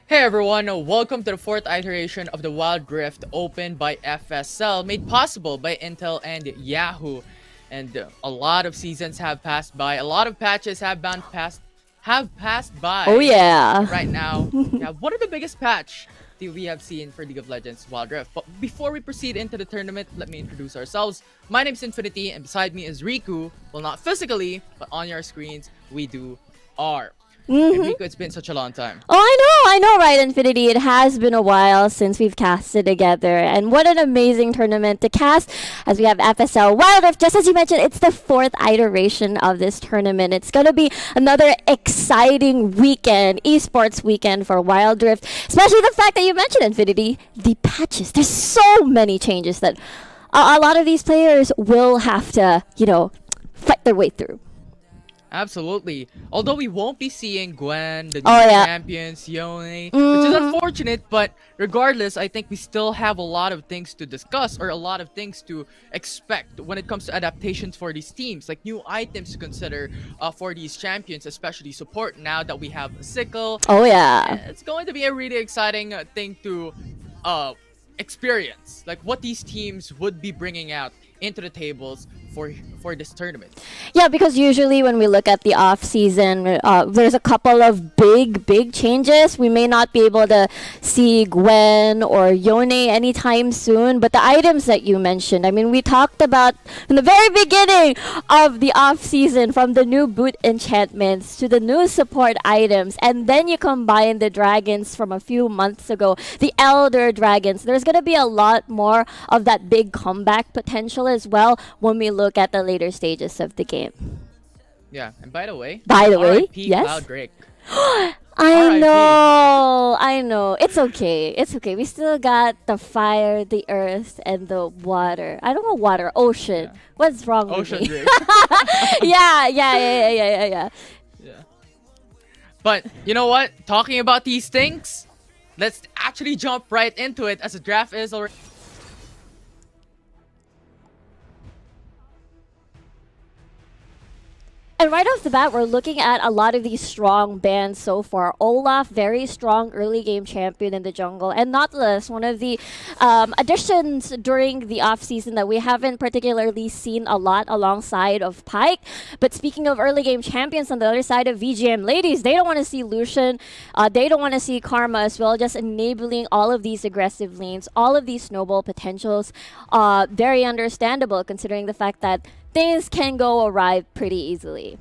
Hey everyone, welcome to the fourth iteration of the Wild Rift Open by FSL, made possible by Intel and Yahoo. And a lot of seasons have passed by, a lot of patches have passed Oh by. yeah. And right now, yeah, what are the biggest patch that we have seen for League of Legends Wild Rift? But before we proceed into the tournament, let me introduce ourselves. My name is Infinity, and beside me is Riku. Well, not physically, but on your screens, we do are. And hmm Riku, it's been such a long time. Oh, I know, right, Infinity? It has been a while since we've casted together, and what an amazing tournament to cast as we have FSL Wild Rift. Just as you mentioned, it's the fourth iteration of this tournament. It's going to be another exciting weekend, esports weekend for Wild Rift, especially the fact that you mentioned, Infinity, the patches. There's so many changes that a lot of these players will have to, fight their way through. Absolutely. Although we won't be seeing Gwen, the Oh, new yeah. champions, Yone, which is hmm unfortunate, but regardless, I think we still have a lot of things to discuss or a lot of things to expect when it comes to adaptations for these teams, like new items to consider for these champions, especially support now that we have Sickle. Oh, yeah. It's going to be a really exciting thing to uh, experience, like what these teams would be bringing out into the tables for this tournament. Yeah, because usually when we look at the off season, there's a couple of big changes. We may not be able to see Gwen or Yone anytime soon, but the items that you mentioned, I mean, we talked about in the very beginning of the off season, from the new boot enchantments to the new support items, and then you combine the dragons from a few months ago, the elder dragons. There's gonna be a lot more of that big comeback potential as well when we look at the later stages of the game. Yeah, and by the way, By the way, RIP yes. Cloud Drake. RIP. I know. It's okay. It's okay. We still got the fire, the earth, and the water. I don't know water, ocean. Yeah. What's wrong with Ocean me? Drake. Yeah. Yeah. But you know what? Talking about these things, let's actually jump right into it as the draft is already. And right off the bat, we're looking at a lot of these strong bands so far. Olaf, very strong early game champion in the jungle. And Nautilus, one of the additions during the offseason that we haven't particularly seen a lot alongside of Pyke. But speaking of early game champions on the other side of VGM, ladies, they don't want to see Lucian. They don't want to see Karma as well, just enabling all of these aggressive lanes, all of these snowball potentials. Very understandable considering the fact that things can go awry pretty easily.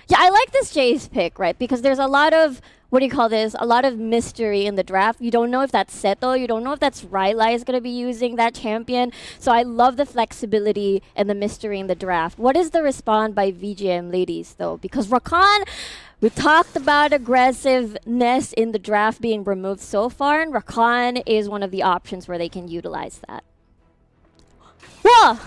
Yeah, I like this Jay's pick, right? Because there's a lot of, what do you call this? A lot of mystery in the draft. You don't know if that's Seto. You don't know if that's Rylai is going to be using that champion. So I love the flexibility and the mystery in the draft. What is the respawn by VGM ladies, though? Because Rakan, we talked about aggressiveness in the draft being removed so far, and Rakan is one of the options where they can utilize that. Whoa!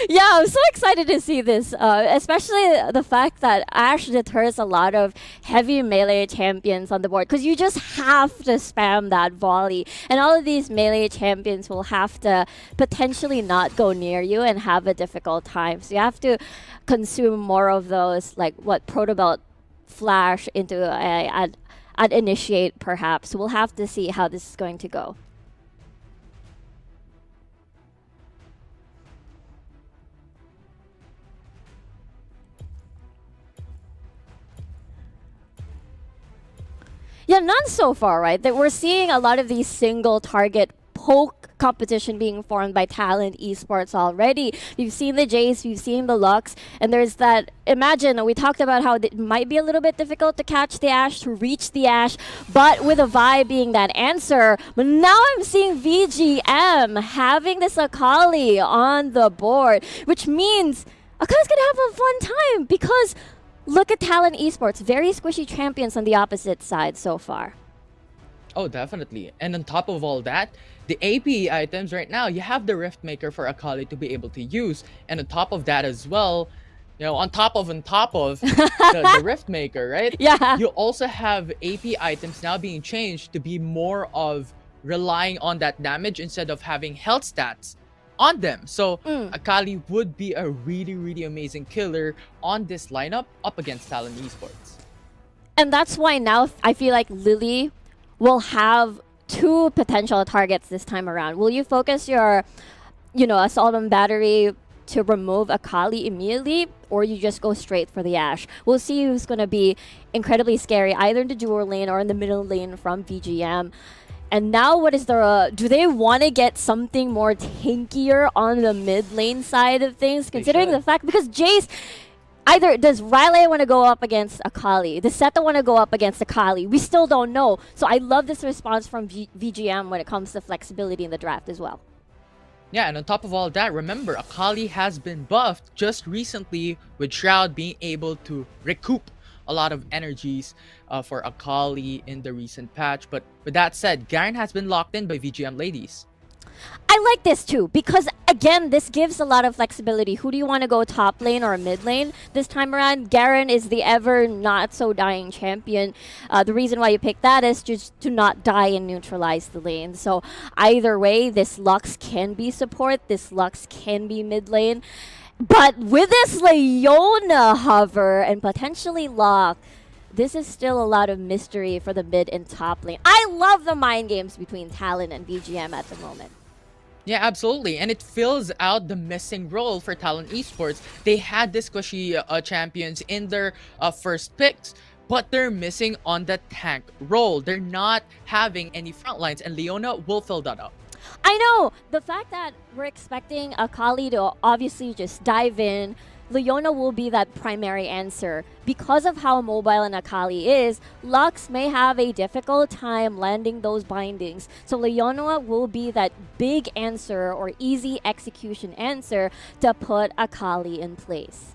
Yeah, I'm so excited to see this, especially the fact that Ash deters a lot of heavy melee champions on the board, because you just have to spam that volley, and all of these melee champions will have to potentially not go near you and have a difficult time. So you have to consume more of those, like what Protobelt flash into at initiate, perhaps. We'll have to see how this is going to go. Yeah, none so far, right? That we're seeing a lot of these single target poke competition being formed by Talon Esports already. We've seen the Jace, we've seen the Lux, and there's that. Imagine, we talked about how it might be a little bit difficult to catch the Ashe, to reach the Ashe, but with a Vi being that answer. But now I'm seeing VGM having this Akali on the board, which means Akali's gonna have a fun time because look at Talon Esports, very squishy champions on the opposite side so far. Oh, definitely. And on top of all that, the AP items right now, you have the Rift Maker for Akali to be able to use. And on top of that as well, on top of the Rift Maker, right? Yeah. You also have AP items now being changed to be more of relying on that damage instead of having health stats on them. So Mm. Akali would be a really, really amazing killer on this lineup up against Talon Esports. And that's why now I feel like Lily will have two potential targets this time around. Will you focus your, assault on battery to remove Akali immediately, or you just go straight for the Ashe? We'll see who's going to be incredibly scary, either in the dual lane or in the middle lane from VGM. And now what is the, do they want to get something more tankier on the mid lane side of things, considering should. the fact, because Jace, either does Riley want to go up against Akali? Does Seta want to go up against Akali? We still don't know. So I love this response from VGM when it comes to flexibility in the draft as well. Yeah, and on top of all that, remember, Akali has been buffed just recently with Shroud being able to recoup a lot of energies for Akali in the recent patch. But with that said, Garen has been locked in by VGM ladies. I like this too because, again, this gives a lot of flexibility. Who do you want to go top lane or mid lane this time around? Garen is the ever not so dying champion. The reason why you pick that is just to not die and neutralize the lane. So either way, this Lux can be support, this Lux can be mid lane. But with this Leona hover and potentially lock, this is still a lot of mystery for the mid and top lane. I love the mind games between Talon and VGM at the moment. Yeah, absolutely. And it fills out the missing role for Talon Esports. They had the squishy champions in their first picks, but they're missing on the tank role. They're not having any front lines, and Leona will fill that up. I know! The fact that we're expecting Akali to obviously just dive in, Leona will be that primary answer. Because of how mobile an Akali is, Lux may have a difficult time landing those bindings. So Leona will be that big answer or easy execution answer to put Akali in place.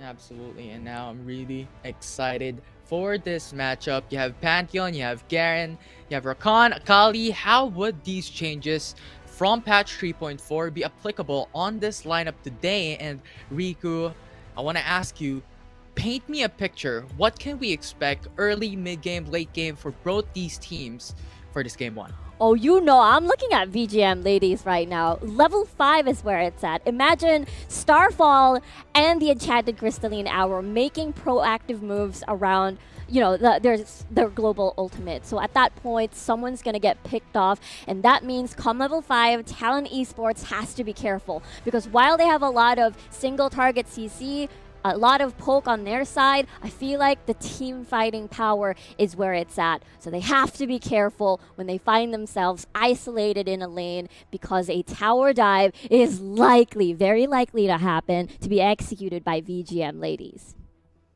Absolutely. And now I'm really excited for this matchup. You have Pantheon, you have Garen, you have Rakan, Akali. How would these changes from patch 3.4 be applicable on this lineup today? And Riku, I want to ask you, paint me a picture. What can we expect early, mid-game, late game for both these teams for this game one? Oh, I'm looking at VGM ladies right now. Level 5 is where it's at. Imagine Starfall and the Enchanted Crystalline Hour making proactive moves around, their global ultimate. So at that point, someone's going to get picked off. And that means come level 5, Talon Esports has to be careful. Because while they have a lot of single target CC, a lot of poke on their side, I feel like the team fighting power is where it's at. So they have to be careful when they find themselves isolated in a lane because a tower dive is likely, very likely to happen to be executed by VGM ladies.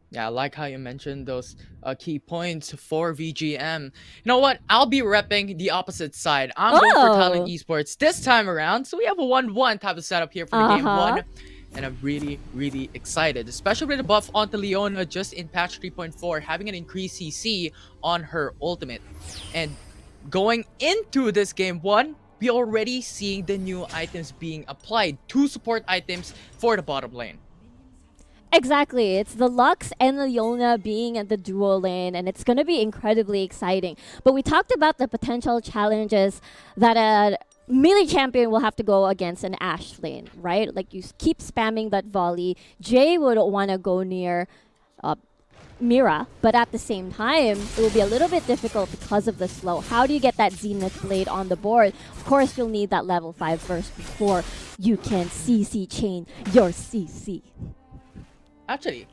Yeah, I like how you mentioned those key points for VGM. You know what? I'll be repping the opposite side. I'm going for Talon Esports this time around. So we have a 1-1 type of setup here for the game one. And I'm really, really excited, especially with the buff onto Leona just in patch 3.4, having an increased CC on her ultimate. And going into this game one, we already seeing the new items being applied. 2 support items for the bottom lane. Exactly. It's the Lux and Leona being at the dual lane, and it's going to be incredibly exciting. But we talked about the potential challenges that a melee champion will have to go against an Ashe lane, right? Like, you keep spamming that volley. Jay would want to go near Mira, but at the same time, it will be a little bit difficult because of the slow. How do you get that Zenith Blade on the board? Of course, you'll need that level 5 first before you can CC chain your CC. Actually,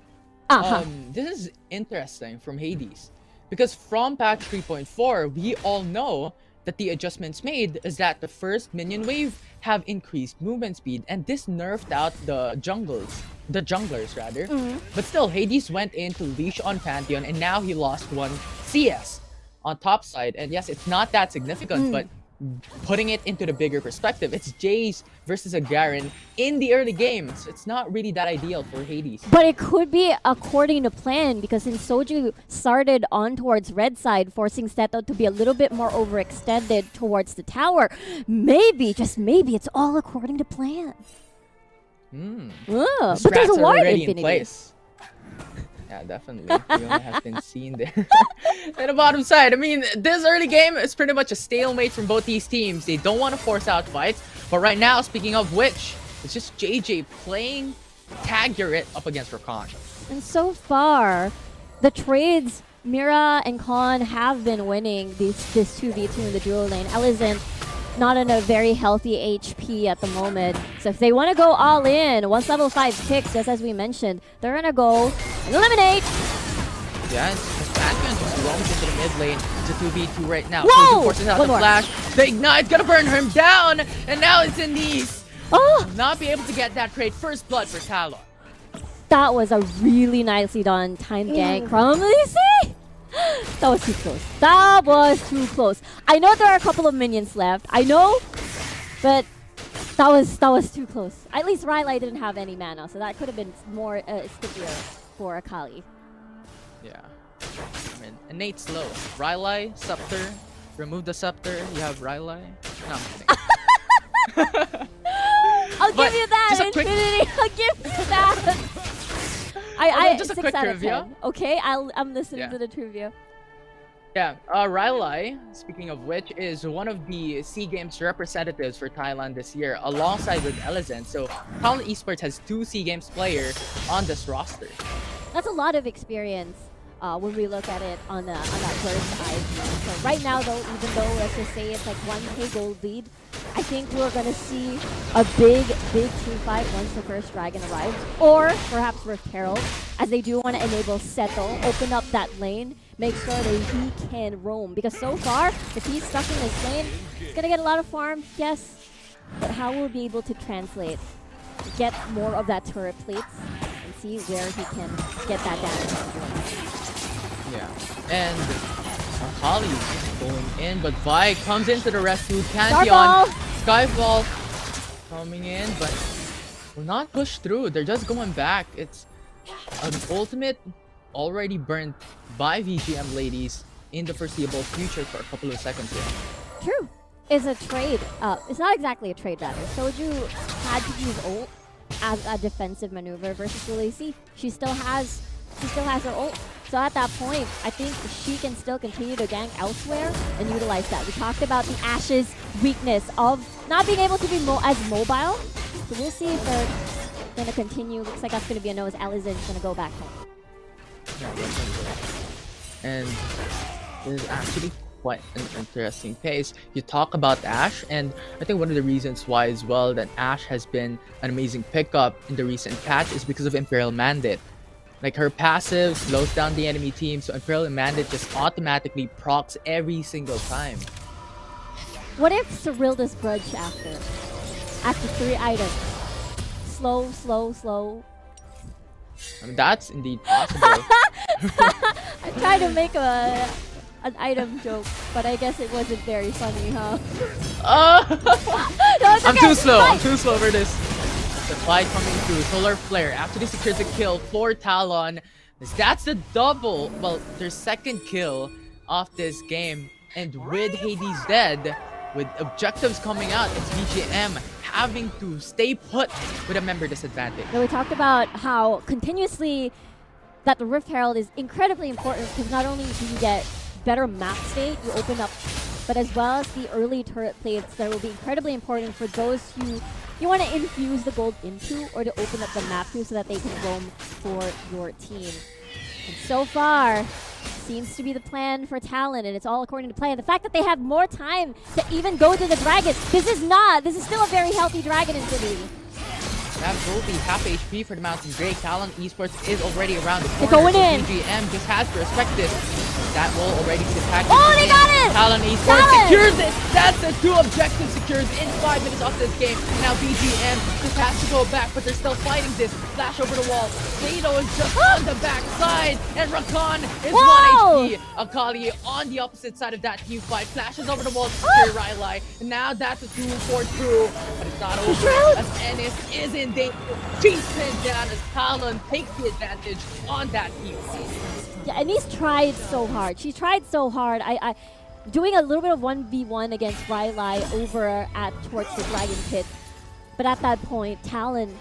this is interesting from Hades, because from patch 3.4, we all know that the adjustments made is that the first minion wave have increased movement speed, and this nerfed out the junglers rather. But still, Hades went in to leash on Pantheon, and now he lost 1 CS on top side. And yes, it's not that significant, but putting it into the bigger perspective, it's Jace versus a Garen in the early games. It's not really that ideal for Hades. But it could be according to plan because since Soju started on towards red side, forcing Seto to be a little bit more overextended towards the tower, maybe, just maybe, it's all according to plan. The But there's a strats are ward already in infinity. place. Yeah, definitely. Fiona has been seen there. And the bottom side, I mean, this early game is pretty much a stalemate from both these teams. They don't want to force out fights. But right now, speaking of which, it's just JJ playing Tag Your It up against Rakan. And so far, the trades, Mira and Khan have been winning this 2v2 in the duo lane. Elizant not in a very healthy HP at the moment. So if they want to go all in, once level 5 kicks, just as we mentioned, they're going to go and eliminate. Yeah, Pantheon just roams into the mid lane. It's a 2v2 right now. Whoa! Soju forces out One the more. flash. The Ignite's gonna burn him down. And now it's in these. Oh, Not be able to get that trade. First blood for Talon. that was a really nicely done time gank from DC. That was too close. That was too close. I know there are a couple of minions left. I know, but that was too close. At least Rylai didn't have any mana, so that could have been more stickier for Akali. Yeah. I mean, innate slow. Rylai, Scepter. Remove the Scepter. You have Rylai. No, I'm kidding. I'll But give you that, just a quick- Infinity. I'll give you that. Just a 6 quick out of trivia. 10. Okay, I'm listening Yeah. to the trivia. Yeah, Rylai, speaking of which, is one of the SEA Games representatives for Thailand this year, alongside with Elizant. So, Talon Esports has 2 SEA Games players on this roster. That's a lot of experience when we look at it on that first eye view. So right now, though, even though let's just say it's like 1k gold lead, I think we're gonna see a big team fight once the first dragon arrives, or perhaps Rift Herald, as they do want to enable Seto, open up that lane, make sure that he can roam. Because so far, if he's stuck in this lane, he's gonna get a lot of farm, yes, but how will he be able to translate, get more of that turret plates, and see where he can get that damage? Yeah. And Akali's going in, but Vi comes into the rescue. Pantheon, Skyfall coming in, but will not push through. They're just going back. It's an ultimate already burned by VGM ladies in the foreseeable future for a couple of seconds here. True. It's a trade. It's not exactly a trade rather. Soju had to use ult as a defensive maneuver versus Lucy. She still has her ult. So at that point, I think she can still continue to gank elsewhere and utilize that. We talked about the Ashe's weakness of not being able to be as mobile. So we'll see if they're going to continue. Looks like that's going to be a no as Elizant's going to go back home. Yeah, and this is actually quite an interesting pace. You talk about Ashe, and I think one of the reasons why as well that Ashe has been an amazing pickup in the recent patch is because of Imperial Mandate. Like, her passive slows down the enemy team, so Imperial Mandate just automatically procs every single time. What if Cyril does Grudge after 3 items? Slow, slow, slow. I mean, that's indeed possible. I tried to make an item joke, but I guess it wasn't very funny, huh? No, it's I'm okay. too slow. Fine. I'm too slow for this. The fight coming through. Solar Flare after he secures a kill for Talon. That's the double, well, their second kill of this game. And with Hades dead, with objectives coming out, it's VGM having to stay put with a member disadvantage. So we talked about how continuously that the Rift Herald is incredibly important because not only do you get better map state, you open up, but as well as the early turret plates that will be incredibly important for those who you want to infuse the gold into or to open up the map to so that they can roam for your team. And so far, seems to be the plan for Talon, and it's all according to plan. The fact that they have more time to even go to the dragon, this is still a very healthy dragon Infinity. That will be half HP for the Mountain Grey. Talon Esports is already around the corner. They're going so in. VGM just has to respect this. That will already be the tag. Oh, they got it! Talon Esports Talon! secures it! That's the 2 objectives secures in 5 minutes of this game. Now VGM just has to go back, but they're still fighting this. Flash over the wall. Zato is just on the backside, and Rakan is Whoa! 1 HP. Akali on the opposite side of that team fight. Flashes over the wall to secure Riley. And now that's a 2-4 crew, but it's not over as Ennis is in danger. She's pinned down as Talon takes the advantage on that team fight. Yeah, Anise tried so hard. She tried so hard. I doing a little bit of 1v1 against Riley over towards the Dragon Pit. But at that point, Talon,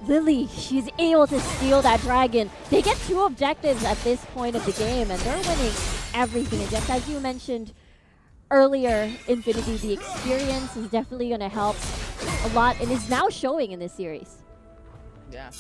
Lily, she's able to steal that dragon. They get 2 objectives at this point of the game, and they're winning everything. And just as you mentioned earlier, Infinity, the experience is definitely going to help a lot and is now showing in this series. Yeah,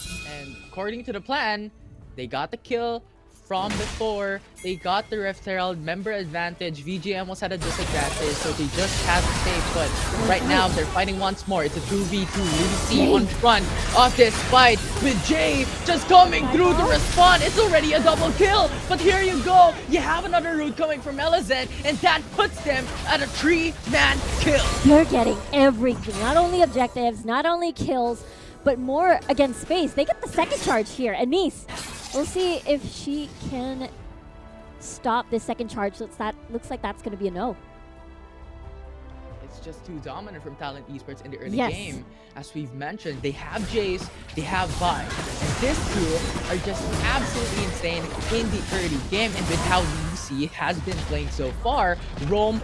and according to the plan, they got the kill from before. They got the Rift Herald member advantage. VGM was at a disadvantage, so they just have to stay put. Right now, they're fighting once more. It's a 2v2. Lucy on front of this fight with Jay just coming through to respond. It's already a double kill, but here you go. You have another route coming from LZ, and that puts them at a 3-man kill. They're getting everything. Not only objectives, not only kills, but more against space. They get the second charge here. And Mies, we'll see if she can stop this second charge. So looks like that's going to be a no. It's just too dominant from Talon Esports in the early Yes. game. As we've mentioned, they have Jace, they have Vi. And these two are just absolutely insane in the early game. And with how Lucy has been playing so far, roam.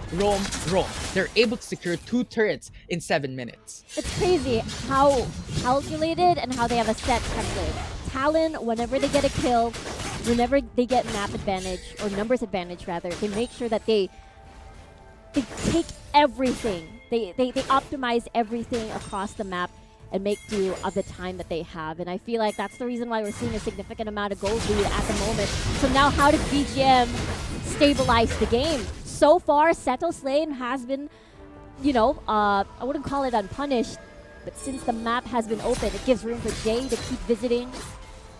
They're able to secure 2 turrets in 7 minutes. It's crazy how calculated and how they have a set template. Talon, whenever they get a kill, whenever they get map advantage, or numbers advantage rather, they make sure that they take everything. They optimize everything across the map and make do of the time that they have. And I feel like that's the reason why we're seeing a significant amount of gold lead at the moment. So now how did VGM stabilize the game? So far, Seto's lane has been, you know, I wouldn't call it unpunished, but since the map has been open, it gives room for Jay to keep visiting,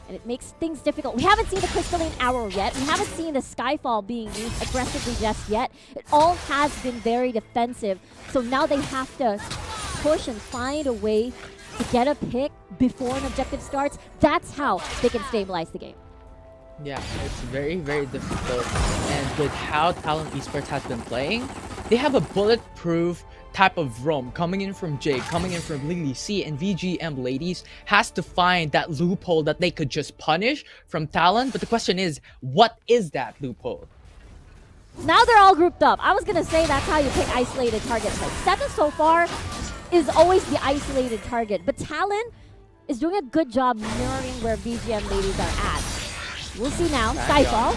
and it makes things difficult. We haven't seen the Crystalline Arrow yet. We haven't seen the Skyfall being used aggressively just yet. It all has been very defensive. So now they have to push and find a way to get a pick before an objective starts. That's how they can stabilize the game. Yeah, it's very difficult. And with how Talon Esports has been playing, they have a bulletproof type of roam coming in from Jay, coming in from Lily C, and VGM ladies has to find that loophole that they could just punish from Talon. But the question is, what is that loophole? Now they're all grouped up. I was going to say that's how you pick isolated targets. Like Seta so far is always the isolated target, but Talon is doing a good job mirroring where VGM ladies are at. We'll see now. Skyfall.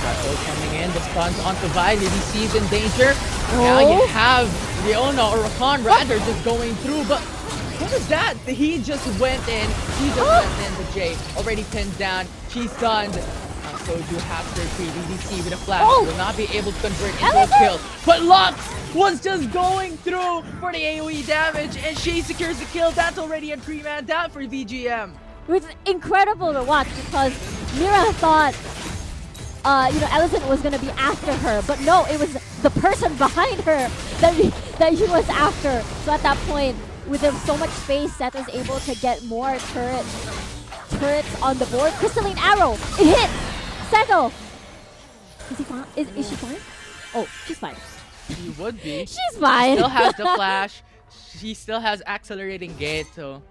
Skyfall coming in. The stuns onto Vi. Lily C is in danger. Now you have Leona or Rakan rather just going through, but what was that? He just went in. He just went in. The Jay already pinned down. She's stunned. Soju has her tree. DDC with a flash will not be able to convert into a kill. But Lux was just going through for the AoE damage, and she secures the kill. That's already a 3-man down for VGM. Which is incredible to watch because Mira thought, Ellison was going to be after her, but no, it was the person behind her that he was after. So at that point, with so much space, Seth was able to get more turrets on the board. Crystalline Arrow, it hit! Seto! Is he fine? Is she fine? Oh, she's fine. She would be. She's fine. She still has the flash. She still has accelerating gate, so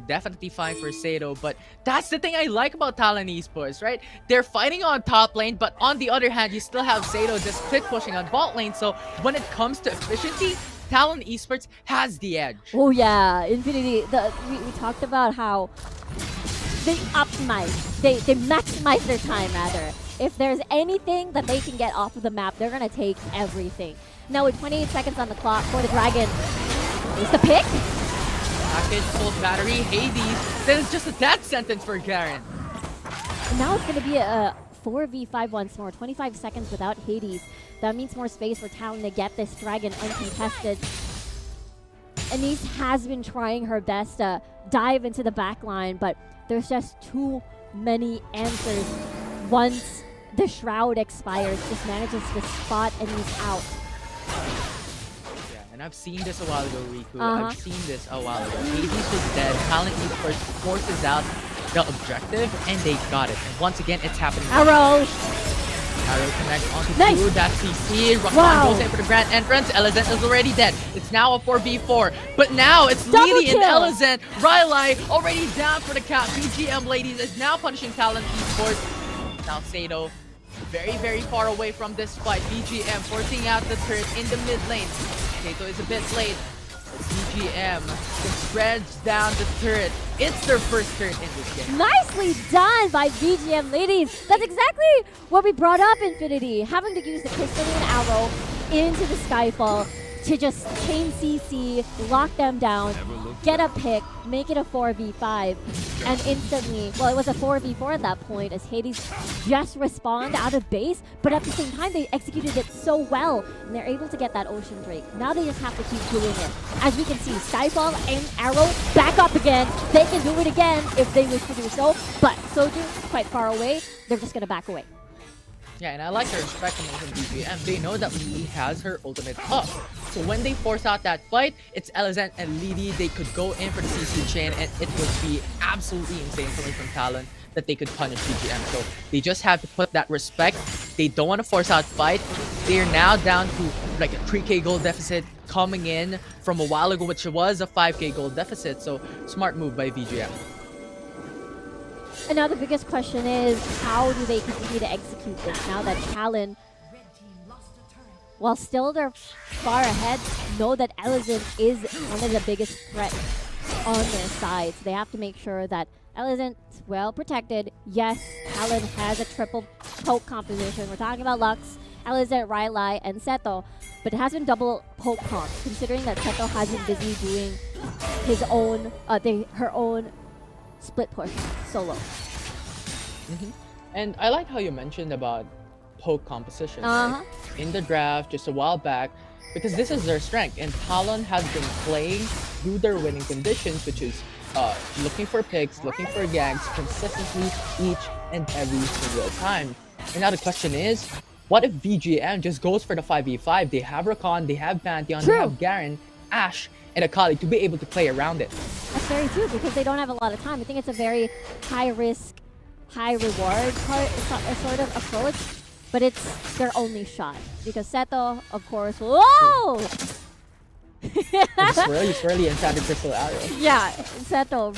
definitely fine for Sato. But that's the thing I like about Talon Esports, right? They're fighting on top lane, but on the other hand, you still have Sato just split pushing on bot lane. So when it comes to efficiency, Talon Esports has the edge. Oh yeah, Infinity. We talked about how they optimize, they maximize their time rather. If there's anything that they can get off of the map, they're gonna take everything. Now with 28 seconds on the clock for the Dragon, is the pick? Package, full battery, Hades. Then it's just a death sentence for Garen. And now it's gonna be a 4v5 once more. 25 seconds without Hades. That means more space for Talon to get this Dragon uncontested. Anise has been trying her best to dive into the back line, but there's just too many answers once the Shroud expires, just manages to spot and he's out. Yeah, and I've seen this a while ago, Riku. Uh-huh. I've seen this a while ago. Hades was dead. Talon Esports forces out the objective, and they got it. And once again, it's happening. Arrow! Arrow connects onto Nice. two. That's CC. Rahman Wow. goes in for the grand entrance. Elizant is already dead. It's now a 4v4. But now it's Double Lily and kill. Elizant. Riley already down for the count. VGM ladies is now punishing Talon Esports. Now Sato very, very far away from this fight. VGM forcing out the turret in the mid lane. Sato is a bit late. VGM just spreads down the turret. It's their first turret in this game. Nicely done by VGM ladies. That's exactly what we brought up, Infinity. Having to use the crystalline arrow into the Skyfall to just chain CC, lock them down, get a pick, make it a 4v5, and instantly, well, it was a 4v4 at that point as Hades just respawned out of base, but at the same time, they executed it so well, and they're able to get that Ocean Drake. Now they just have to keep doing it. As we can see, Skyfall and Arrow back up again. They can do it again if they wish to do so, but Soju, quite far away, they're just gonna back away. Yeah, and I like the respect coming from VGM. They know that Lily has her ultimate up. So when they force out that fight, it's Elizant and Lily. They could go in for the CC chain, and it would be absolutely insane coming from Talon that they could punish VGM. So they just have to put that respect. They don't want to force out fight. They're now down to like a 3k gold deficit coming in from a while ago, which was a 5k gold deficit. So smart move by VGM. And now the biggest question is, how do they continue to execute this now that Talon, while still they're far ahead, know that Elizant is one of the biggest threats on their side. So they have to make sure that Elizant's well protected. Yes, Talon has a triple poke composition. We're talking about Lux, Elizant, Riley, and Seto. But it has been double poke comp, considering that Seto has been busy doing his own, her own split push solo. And I like how you mentioned about poke composition Uh-huh. right? In the draft just a while back, because this is their strength, and Talon has been playing through their winning conditions, which is looking for picks, looking for ganks consistently each and every single time. And now the question is, what if VGM just goes for the 5v5? They have Rakan, they have Pantheon, True. they have Garen, Ashe, and Akali to be able to play around it. That's very true, because they don't have a lot of time. I think it's a very high risk, high reward sort of approach, but it's their only shot. Because Seto, of course, whoa! Swirly and Shattered Crystal Arrow. Yeah, Seto,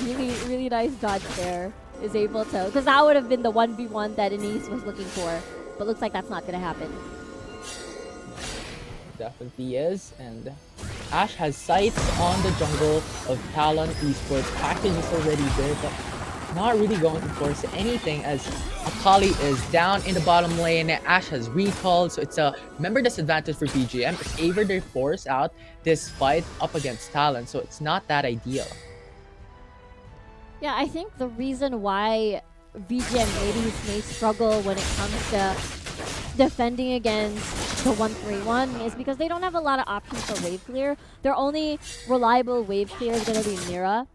really nice dodge there. Is able to, because that would have been the 1v1 that Anise was looking for, but looks like that's not gonna happen. Definitely is, and Ashe has sights on the jungle of Talon Esports. Package is already there, but not really going to force anything as Akali is down in the bottom lane. Ashe has recalled, so it's a member disadvantage for VGM. It's either they force out this fight up against Talon, so it's not that ideal. Yeah, I think the reason why VGM ladies may struggle when it comes to defending against the 1-3-1 is because they don't have a lot of options for wave clear. Their only reliable wave clear is going to be Mira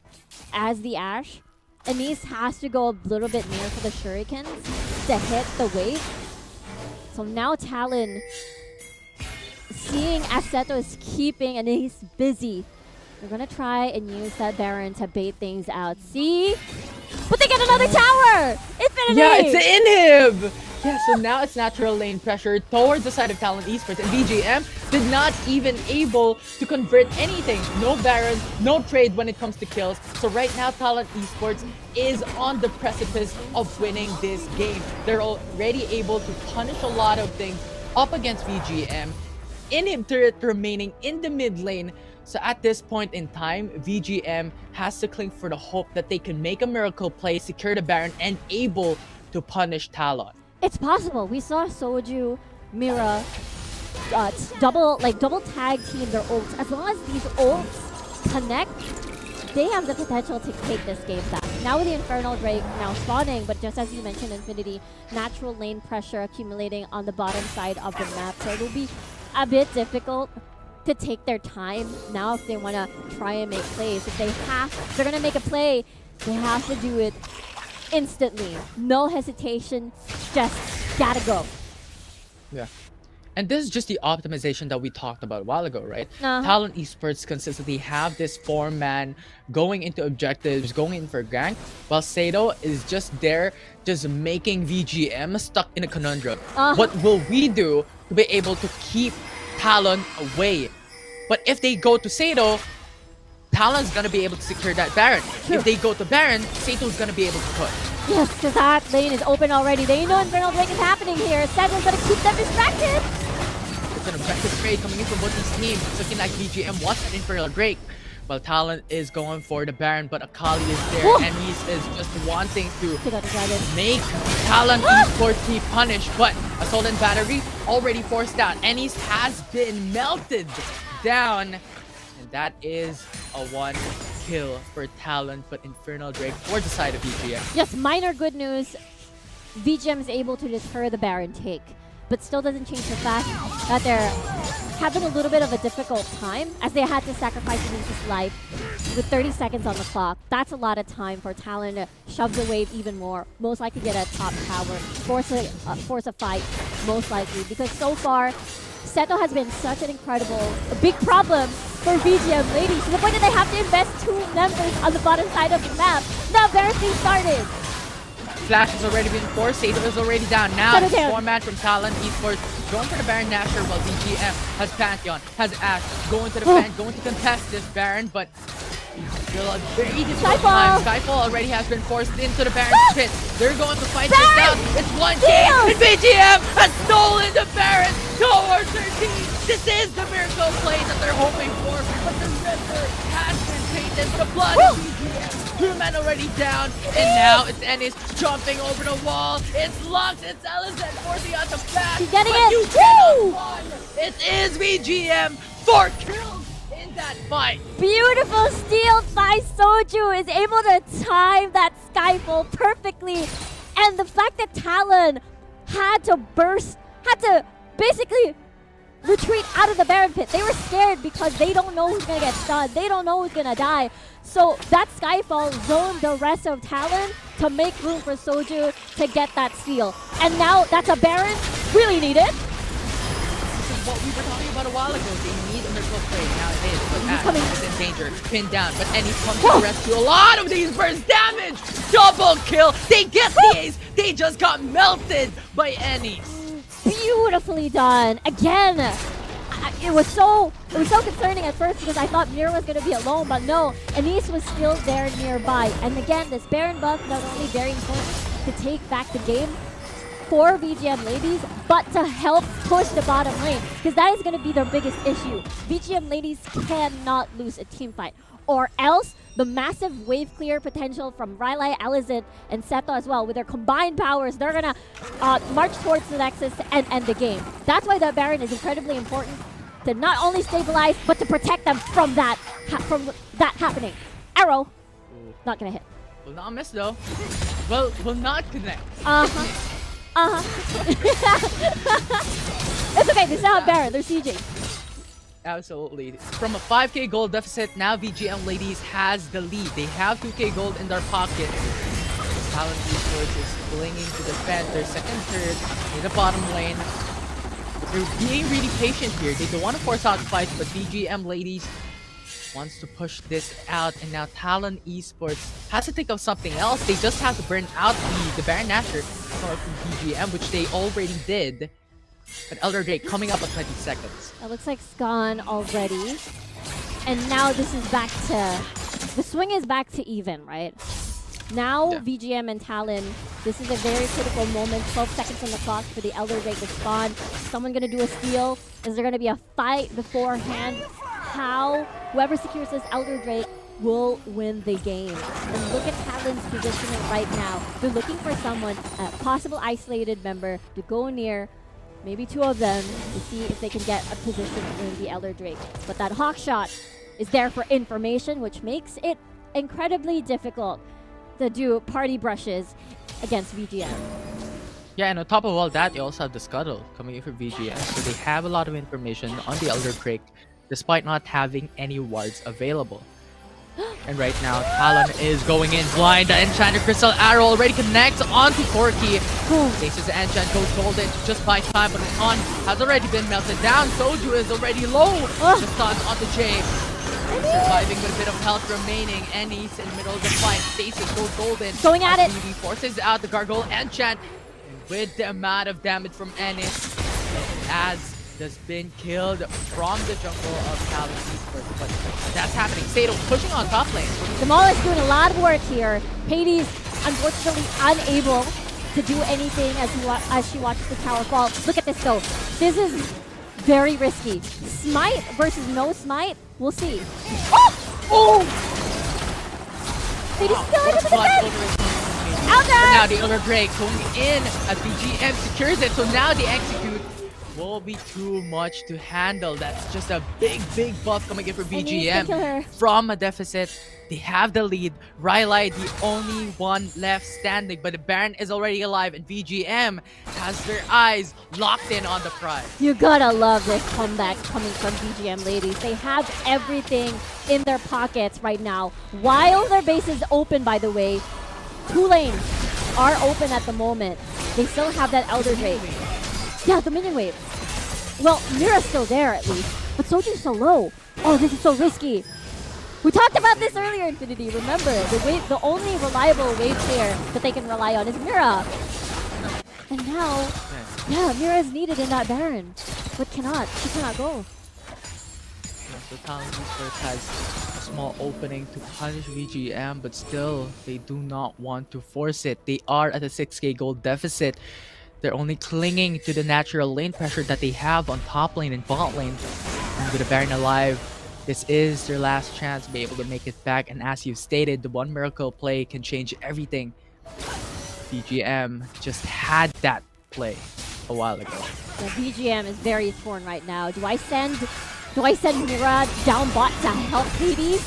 as the Ashe. Anise has to go a little bit near for the shurikens to hit the wave. So now Talon, seeing as Seto is keeping Anise busy, they're going to try and use that Baron to bait things out. See? But they get another tower! Infinity! Yeah, it's an inhib! Yeah, so now it's natural lane pressure towards the side of Talon Esports, and VGM did not even able to convert anything. No Baron, no trade when it comes to kills. So right now, Talon Esports is on the precipice of winning this game. They're already able to punish a lot of things up against VGM. Inhib turret remaining in the mid lane. So at this point in time, VGM has to cling for the hope that they can make a miracle play, secure the Baron, and able to punish Talon. It's possible. We saw Soju, Mira, double tag team their ults. As long as these ults connect, they have the potential to take this game back. Now with the Infernal Drake now spawning, but just as you mentioned, Infinity, natural lane pressure accumulating on the bottom side of the map. So it will be a bit difficult to take their time now if they want to try and make plays. If they're going to make a play, they have to do it instantly. No hesitation, just gotta go. Yeah. And this is just the optimization that we talked about a while ago, right? Uh-huh. Talon Esports consistently have this 4-man going into objectives, going in for gank, while Sato is just there, just making VGM stuck in a conundrum. What will we do to be able to keep Talon away? But if they go to Sato, Talon's gonna be able to secure that Baron. True. If they go to Baron, Sato's gonna be able to push. Yes, because that lane is open already. They know Infernal Drake is happening here. Seto's gonna keep them distracted. It's an objective trade coming in from both these teams. Looking like VGM wants an Infernal Drake. Well, Talon is going for the Baron, but Akali is there. Woo! And he's is just wanting to Take out the dragon. make Talon Esports be punished. But Assault and Battery already forced out. Ennis has been melted down. And that is a 1 kill for Talon, but Infernal Drake for the side of VGM. Yes, minor good news. VGM is able to deter the Baron take, but still doesn't change the fact that they're having a little bit of a difficult time as they had to sacrifice his life with 30 seconds on the clock. That's a lot of time for Talon to shove the wave even more. Most likely get a top tower, force a fight, most likely, because so far Seto has been such an a big problem for VGM ladies, to the point that they have to invest 2 members on the bottom side of the map. Now Baron's being started. Flash has already been forced, Sato is already down. Now Settle down. 4-man from Talon Esports going for the Baron Nashor, while VGM has Pantheon, has Ash, going to defend, going to contest this Baron, but still a very difficult time. Skyfall already has been forced into the Baron's pit. They're going to fight this out. It's 1 game, and VGM has stolen the Baron towards their team. This is the miracle play that they're hoping for, but the river has been tainted. The blood of VGM. 2 men already down, and now it's Ennis jumping over the wall. It's Lux, it's Alizet forcing out the back. She's getting but it. you cannot run. It is VGM. 4 kills in that fight. Beautiful steal by Soju, is able to time that Skyfall perfectly. And the fact that Talon had to basically retreat out of the Baron pit. They were scared because they don't know who's gonna get stunned. They don't know who's gonna die. So that Skyfall zoned the rest of Talon to make room for Soju to get that steal. And now that's a Baron really needed. This is what we were talking about a while ago. They need a miracle play. Now it is. But Ash is in danger. Pinned down. But Ennis comes to rescue. A lot of these burst damage. Double kill. They get the ace. They just got melted by Ennis. Beautifully done. Again, it was so concerning at first because I thought Mir was going to be alone, but no, Ennis was still there nearby. And again, this Baron buff not only very important to take back the game for VGM ladies, but to help push the bottom lane, because that is going to be their biggest issue. VGM ladies cannot lose a team fight, or else the massive wave clear potential from Rylai, Alizet, and Seto as well, with their combined powers, they're gonna march towards the Nexus and end the game. That's why the Baron is incredibly important, to not only stabilize, but to protect them from that happening. Arrow, not gonna hit. Will not miss though. Well, will not connect. It's okay, they still have Baron, they're CJ. Absolutely. From a 5k gold deficit, now VGM ladies has the lead. They have 2k gold in their pocket. Talon Esports is clinging to defend their second turret in the bottom lane. They're being really patient here. They don't want to force out fights, but VGM ladies wants to push this out, and now Talon Esports has to think of something else. They just have to burn out the Baron Nashor from VGM, which they already did. But Elder Drake coming up at 20 seconds. It looks like Scan already. And now this is back to... The swing is back to even, right? Now VGM and Talon, this is a very critical moment. 12 seconds on the clock for the Elder Drake to spawn. Someone gonna do a steal? Is there gonna be a fight beforehand? Whoever secures this Elder Drake will win the game. And look at Talon's positioning right now. They're looking for someone, a possible isolated member, to go near, maybe 2 of them, to see if they can get a position in the Elder Drake. But that hawk shot is there for information, which makes it incredibly difficult to do party brushes against VGM. Yeah, and on top of all that, you also have the Scuttle coming in for VGM. So they have a lot of information on the Elder Drake, despite not having any wards available. And right now, Talon is going in blind. The Enchanted Crystal Arrow already connects onto Corki. Faces the Enchant, goes golden just by time, but Rakan has already been melted down. Soju is already low. The stun onto Jay. Surviving with a bit of health remaining. Ennis in the middle of the fight. Faces goes golden. Going at it. BB forces out the Gargoyle Enchant. And with the amount of damage from Ennis, as has been killed from the jungle of Talon Esports. But that's happening. Sato pushing on top lane. Jamal is doing a lot of work here. Hades, unfortunately, unable to do anything as she watches the tower fall. Look at this though. This is very risky. Smite versus no smite. We'll see. Oh! Hades still into the defense. Out there! Now the Elder Drake going in as VGM secures it. So now the execute will be too much to handle. That's just a big buff coming in for VGM from a deficit. They have the lead. Rylai, the only one left standing, but the Baron is already alive, and VGM has their eyes locked in on the prize. You gotta love this comeback coming from VGM, ladies. They have everything in their pockets right now. While their base is open, by the way, 2 lanes are open at the moment. They still have that Elder Drake. Yeah, the minion wave. Well, Mira's still there at least, but Soju's so low. Oh, this is so risky. We talked about this earlier, Infinity. Remember, the only reliable wave player that they can rely on is Mira. And now, yeah, Mira is needed in that Baron, but she cannot go. So Talon Esports has a small opening to punish VGM, but still, they do not want to force it. They are at a 6k gold deficit. They're only clinging to the natural lane pressure that they have on top lane and bot lane. And with the Baron alive, this is their last chance to be able to make it back. And as you stated, the one miracle play can change everything. VGM just had that play a while ago. The VGM is very torn right now. Do I send Mira down bot to help Hades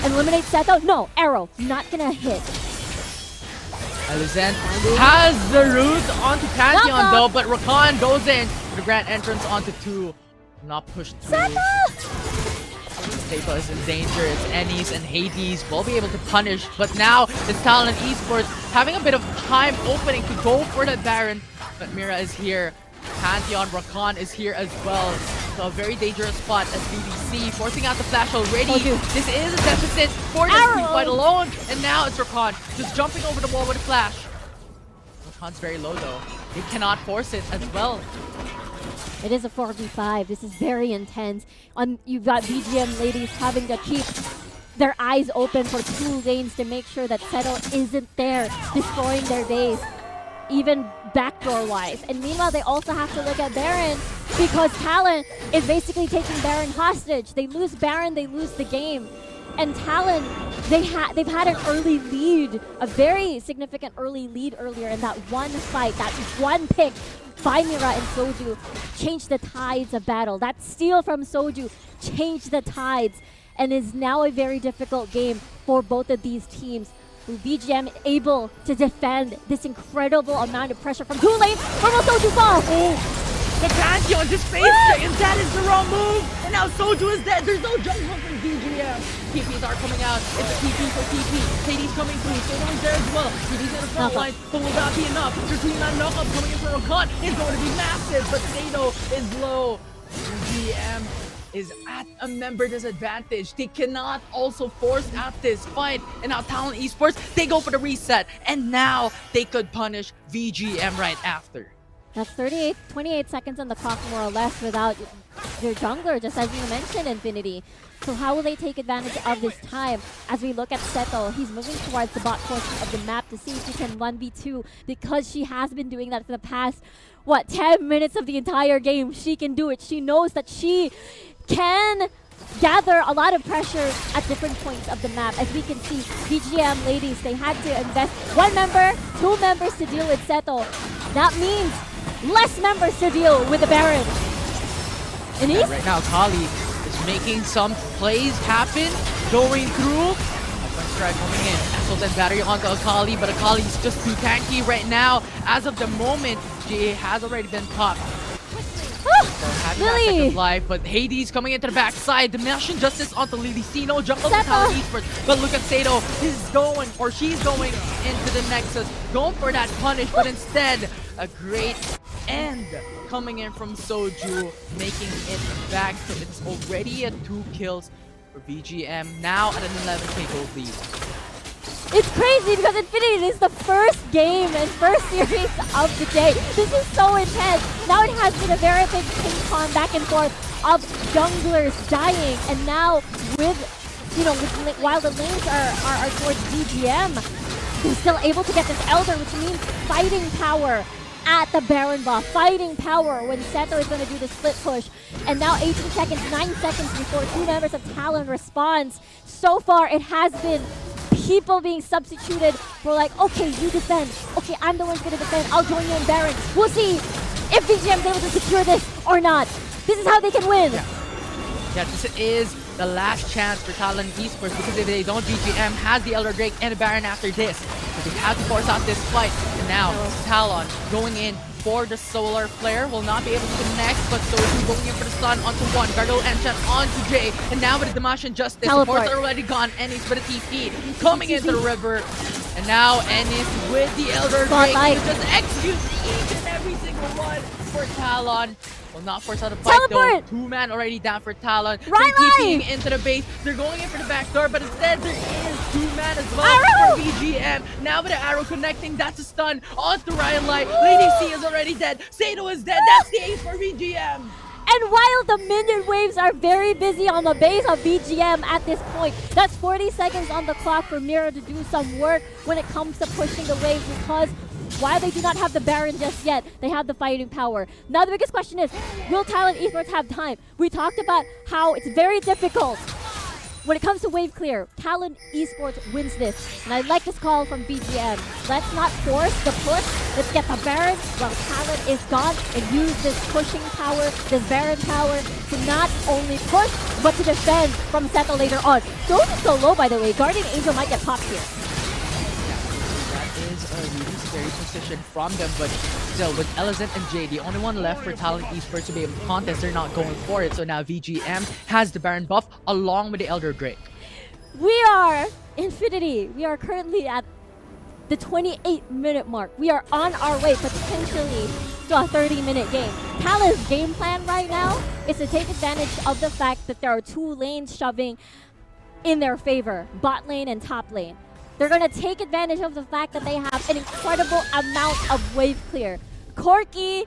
and eliminate Seto? No, arrow, not gonna hit. Alizent has the root onto Pantheon though, but Rakan goes in for the grand entrance onto 2. Not pushed through. Sato is in danger. It's Ennis and Hades will be able to punish, but now it's Talon Esports having a bit of time opening to go for that Baron, but Mira is here. Pantheon, Rakan is here as well. So a very dangerous spot as BBC forcing out the flash already. This is a deficit for this team fight alone. And now it's Rakan just jumping over the wall with a flash. Rakan's very low though. They cannot force it as well. It is a 4v5. This is very intense. You've got VGM ladies having to keep their eyes open for 2 lanes to make sure that Seto isn't there destroying their base, even backdoor-wise. And meanwhile, they also have to look at Baron because Talon is basically taking Baron hostage. They lose Baron, they lose the game. And Talon, they've had an early lead, a very significant early lead earlier in that one fight, that one pick by Mira and Soju changed the tides of battle. That steal from Soju changed the tides and is now a very difficult game for both of these teams. VGM able to defend this incredible amount of pressure from 2 lanes. Where will Soju fall? The Pantheon just faced it, and that is the wrong move. And now Soju is dead. There's no jungle from VGM. TPs are coming out. It's a TP for TP. Hades coming through. Sato is there as well. TP's in the front line, but will that be enough? There's really not knockup coming in for Rakan. It's going to be massive, but Sato is low. VGM is at a member disadvantage. They cannot also force out this fight. And now Talon Esports, they go for the reset. And now they could punish VGM right after. That's 28 seconds on the clock more or less without their jungler, just as you mentioned, Infinity. So how will they take advantage of this time? As we look at Seto, he's moving towards the bot portion of the map to see if he can 1v2 because she has been doing that for the past, 10 minutes of the entire game. She can do it. She knows that she can gather a lot of pressure at different points of the map. As we can see, VGM ladies, they had to invest 1 member, 2 members to deal with Seto. That means less members to deal with the Baron. And right now, Kali is making some plays happen, going through. One strike coming in. Assault and battery onto Akali, but Akali is just too tanky right now. As of the moment, she has already been popped. So 1 Lily. second life, but Hades coming into the backside. Dimension Justice onto Lily. See no jungle to Seto. Talon Esports. But look at Sato. He's going, or she's going into the Nexus. Going for that punish, but instead, a great end coming in from Soju, making it back. So it's already at 2 kills for VGM. Now at an 11k gold lead. It's crazy because Infinity is the first game and first series of the day. This is so intense. Now it has been a very big ping pong back and forth of junglers dying, and now with, you know, while the lanes are towards VGM, they're still able to get this Elder, which means fighting power at the Baron buff, fighting power when Seto is going to do the split push. And now 18 seconds, 9 seconds before 2 members of Talon responds. So far, it has been people being substituted for like, okay, you defend. Okay, I'm the one who's going to defend. I'll join you in Baron. We'll see if VGM is able to secure this or not. This is how they can win. Yeah, this is the last chance for Talon Esports, because if they don't, VGM has the Elder Drake and a Baron after this. So they have to force out this fight. And now, Talon going in for the Solar Flare. Will not be able to connect, but Soju going in for the stun onto one. Gargle Enchant onto Jay. And now with the Dimension Justice, supports are already gone. Ennis with a TP coming into the river. And now Ennis with the Elder Drake. Just execute each and every single one for Talon. Will not force out a fight though. 2-man already down for Talon. They're TPing into the base. They're going in for the back door, but instead there is 2-man as well for VGM. Now with the arrow connecting, that's a stun onto Ryan Light. Lady C is already dead. Sato is dead. That's the ace for VGM. And while the minion waves are very busy on the base of VGM at this point, that's 40 seconds on the clock for Mira to do some work when it comes to pushing the waves, because while they do not have the Baron just yet, they have the fighting power. Now the biggest question is, will Talon Esports have time? We talked about how it's very difficult when it comes to wave clear. Talon Esports wins this. And I like this call from VGM. Let's not force the push. Let's get the Baron while Talon is gone and use this pushing power, this Baron power, to not only push, but to defend from Seto later on. Those are so low, by the way. Guardian Angel might get popped here. Is a really scary position from them, but still with Elizabeth and Jay, the only one left for Talon Esports to be able to contest, they're not going for it. So now VGM has the Baron buff along with the Elder Drake. We are Infinity. We are currently at the 28-minute mark. We are on our way potentially to a 30-minute game. Talon's game plan right now is to take advantage of the fact that there are 2 lanes shoving in their favor, bot lane and top lane. They're going to take advantage of the fact that they have an incredible amount of wave clear. Corki,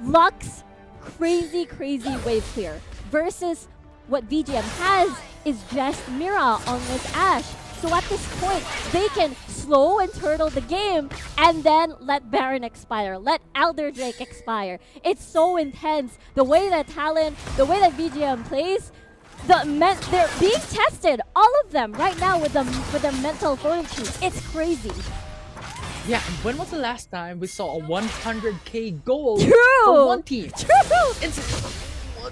Lux, crazy wave clear. Versus what VGM has is just Mira on this Ashe. So at this point, they can slow and turtle the game and then let Baron expire, let Elder Drake expire. It's so intense. The way that Talon, the way that VGM plays, they're being tested, all of them, right now with their mental fortitude. It's crazy. Yeah, and when was the last time we saw a 100k goal True. for one team? True.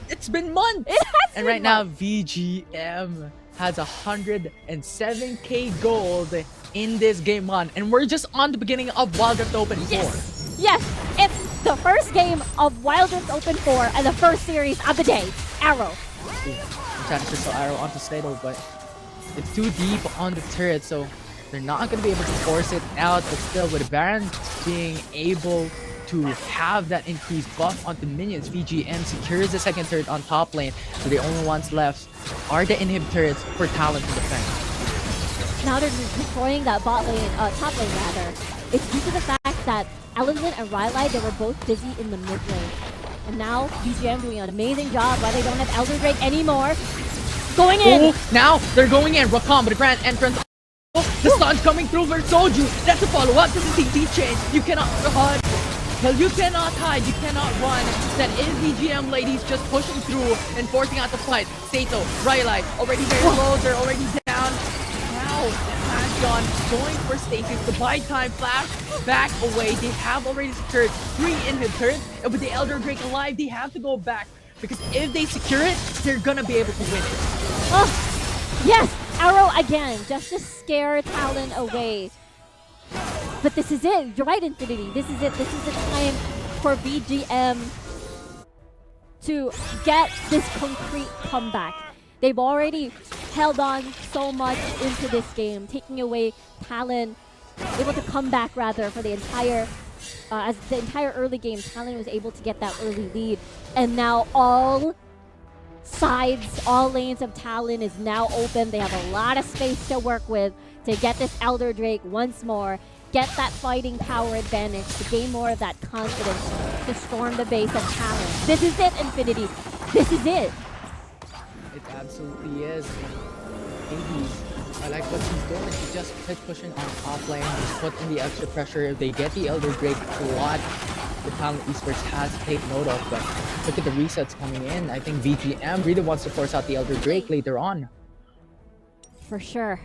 It's been months. It has and been right now, VGM has 107k gold in this game 1, and we're just on the beginning of Wild Rift Open 4. Yes, it's the first game of Wild Rift Open 4 and the first series of the day. Arrow. Trying to crystal arrow onto Sato, but it's too deep on the turret, so they're not going to be able to force it out. But still, with Baron being able to have that increased buff onto minions, VGM secures the second turret on top lane. So the only ones left are the inhib turrets for Talon to defend. Now they're destroying that bot lane, top lane rather. It's due to the fact that Element and Rylai, they were both busy in the mid lane. And now VGM doing an amazing job while they don't have Elder Drake anymore. Going in! Oh, now they're going in. Rakam with a grand entrance. Oh, the stun's coming through for Soju. That's a follow-up. This is the chain. You cannot hide. Well, you cannot hide. You cannot run. That is VGM ladies just pushing through and forcing out the fight. Sato, Rylai, already very low. They're already down. Now, Pantheon going for Stasis. The buy time flash back away. They have already secured 3 inhib turrets. And with the Elder Drake alive, they have to go back. Because if they secure it, they're gonna be able to win it. Oh, yes! Arrow again, just to scare Talon away. But this is it. You're right, Infinity. This is it. This is the time for VGM to get this concrete comeback. They've already held on so much into this game, taking away Talon, able to come back rather for the entire, as the entire early game, Talon was able to get that early lead. And now all sides, all lanes of Talon is now open. They have a lot of space to work with to get this Elder Drake once more, get that fighting power advantage, to gain more of that confidence, to storm the base of Talon. This is it, Infinity. This is it. It absolutely is. Hades, I like what she's doing. She's just pushing on top lane, just put in the extra pressure. If they get the Elder Drake, what the Talon Esports has to take note of. But look at the resets coming in. I think VGM really wants to force out the Elder Drake later on. For sure.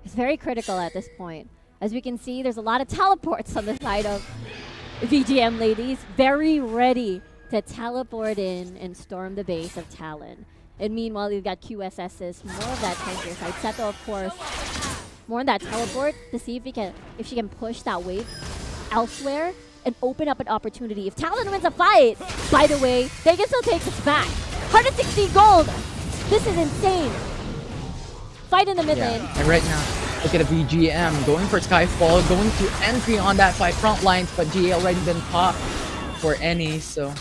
It's very critical at this point. As we can see, there's a lot of teleports on the side of VGM ladies, very ready to teleport in and storm the base of Talon. And meanwhile, we've got QSS's, more of that tankier side. Seto, of course, more on that teleport to see if she can push that wave elsewhere and open up an opportunity. If Talon wins a fight, by the way, they can still take this back. 160 gold! This is insane. Fight in the mid lane. And right now, look at the VGM going for Skyfall, going to entry on that fight front lines, but GA already been popped for any, so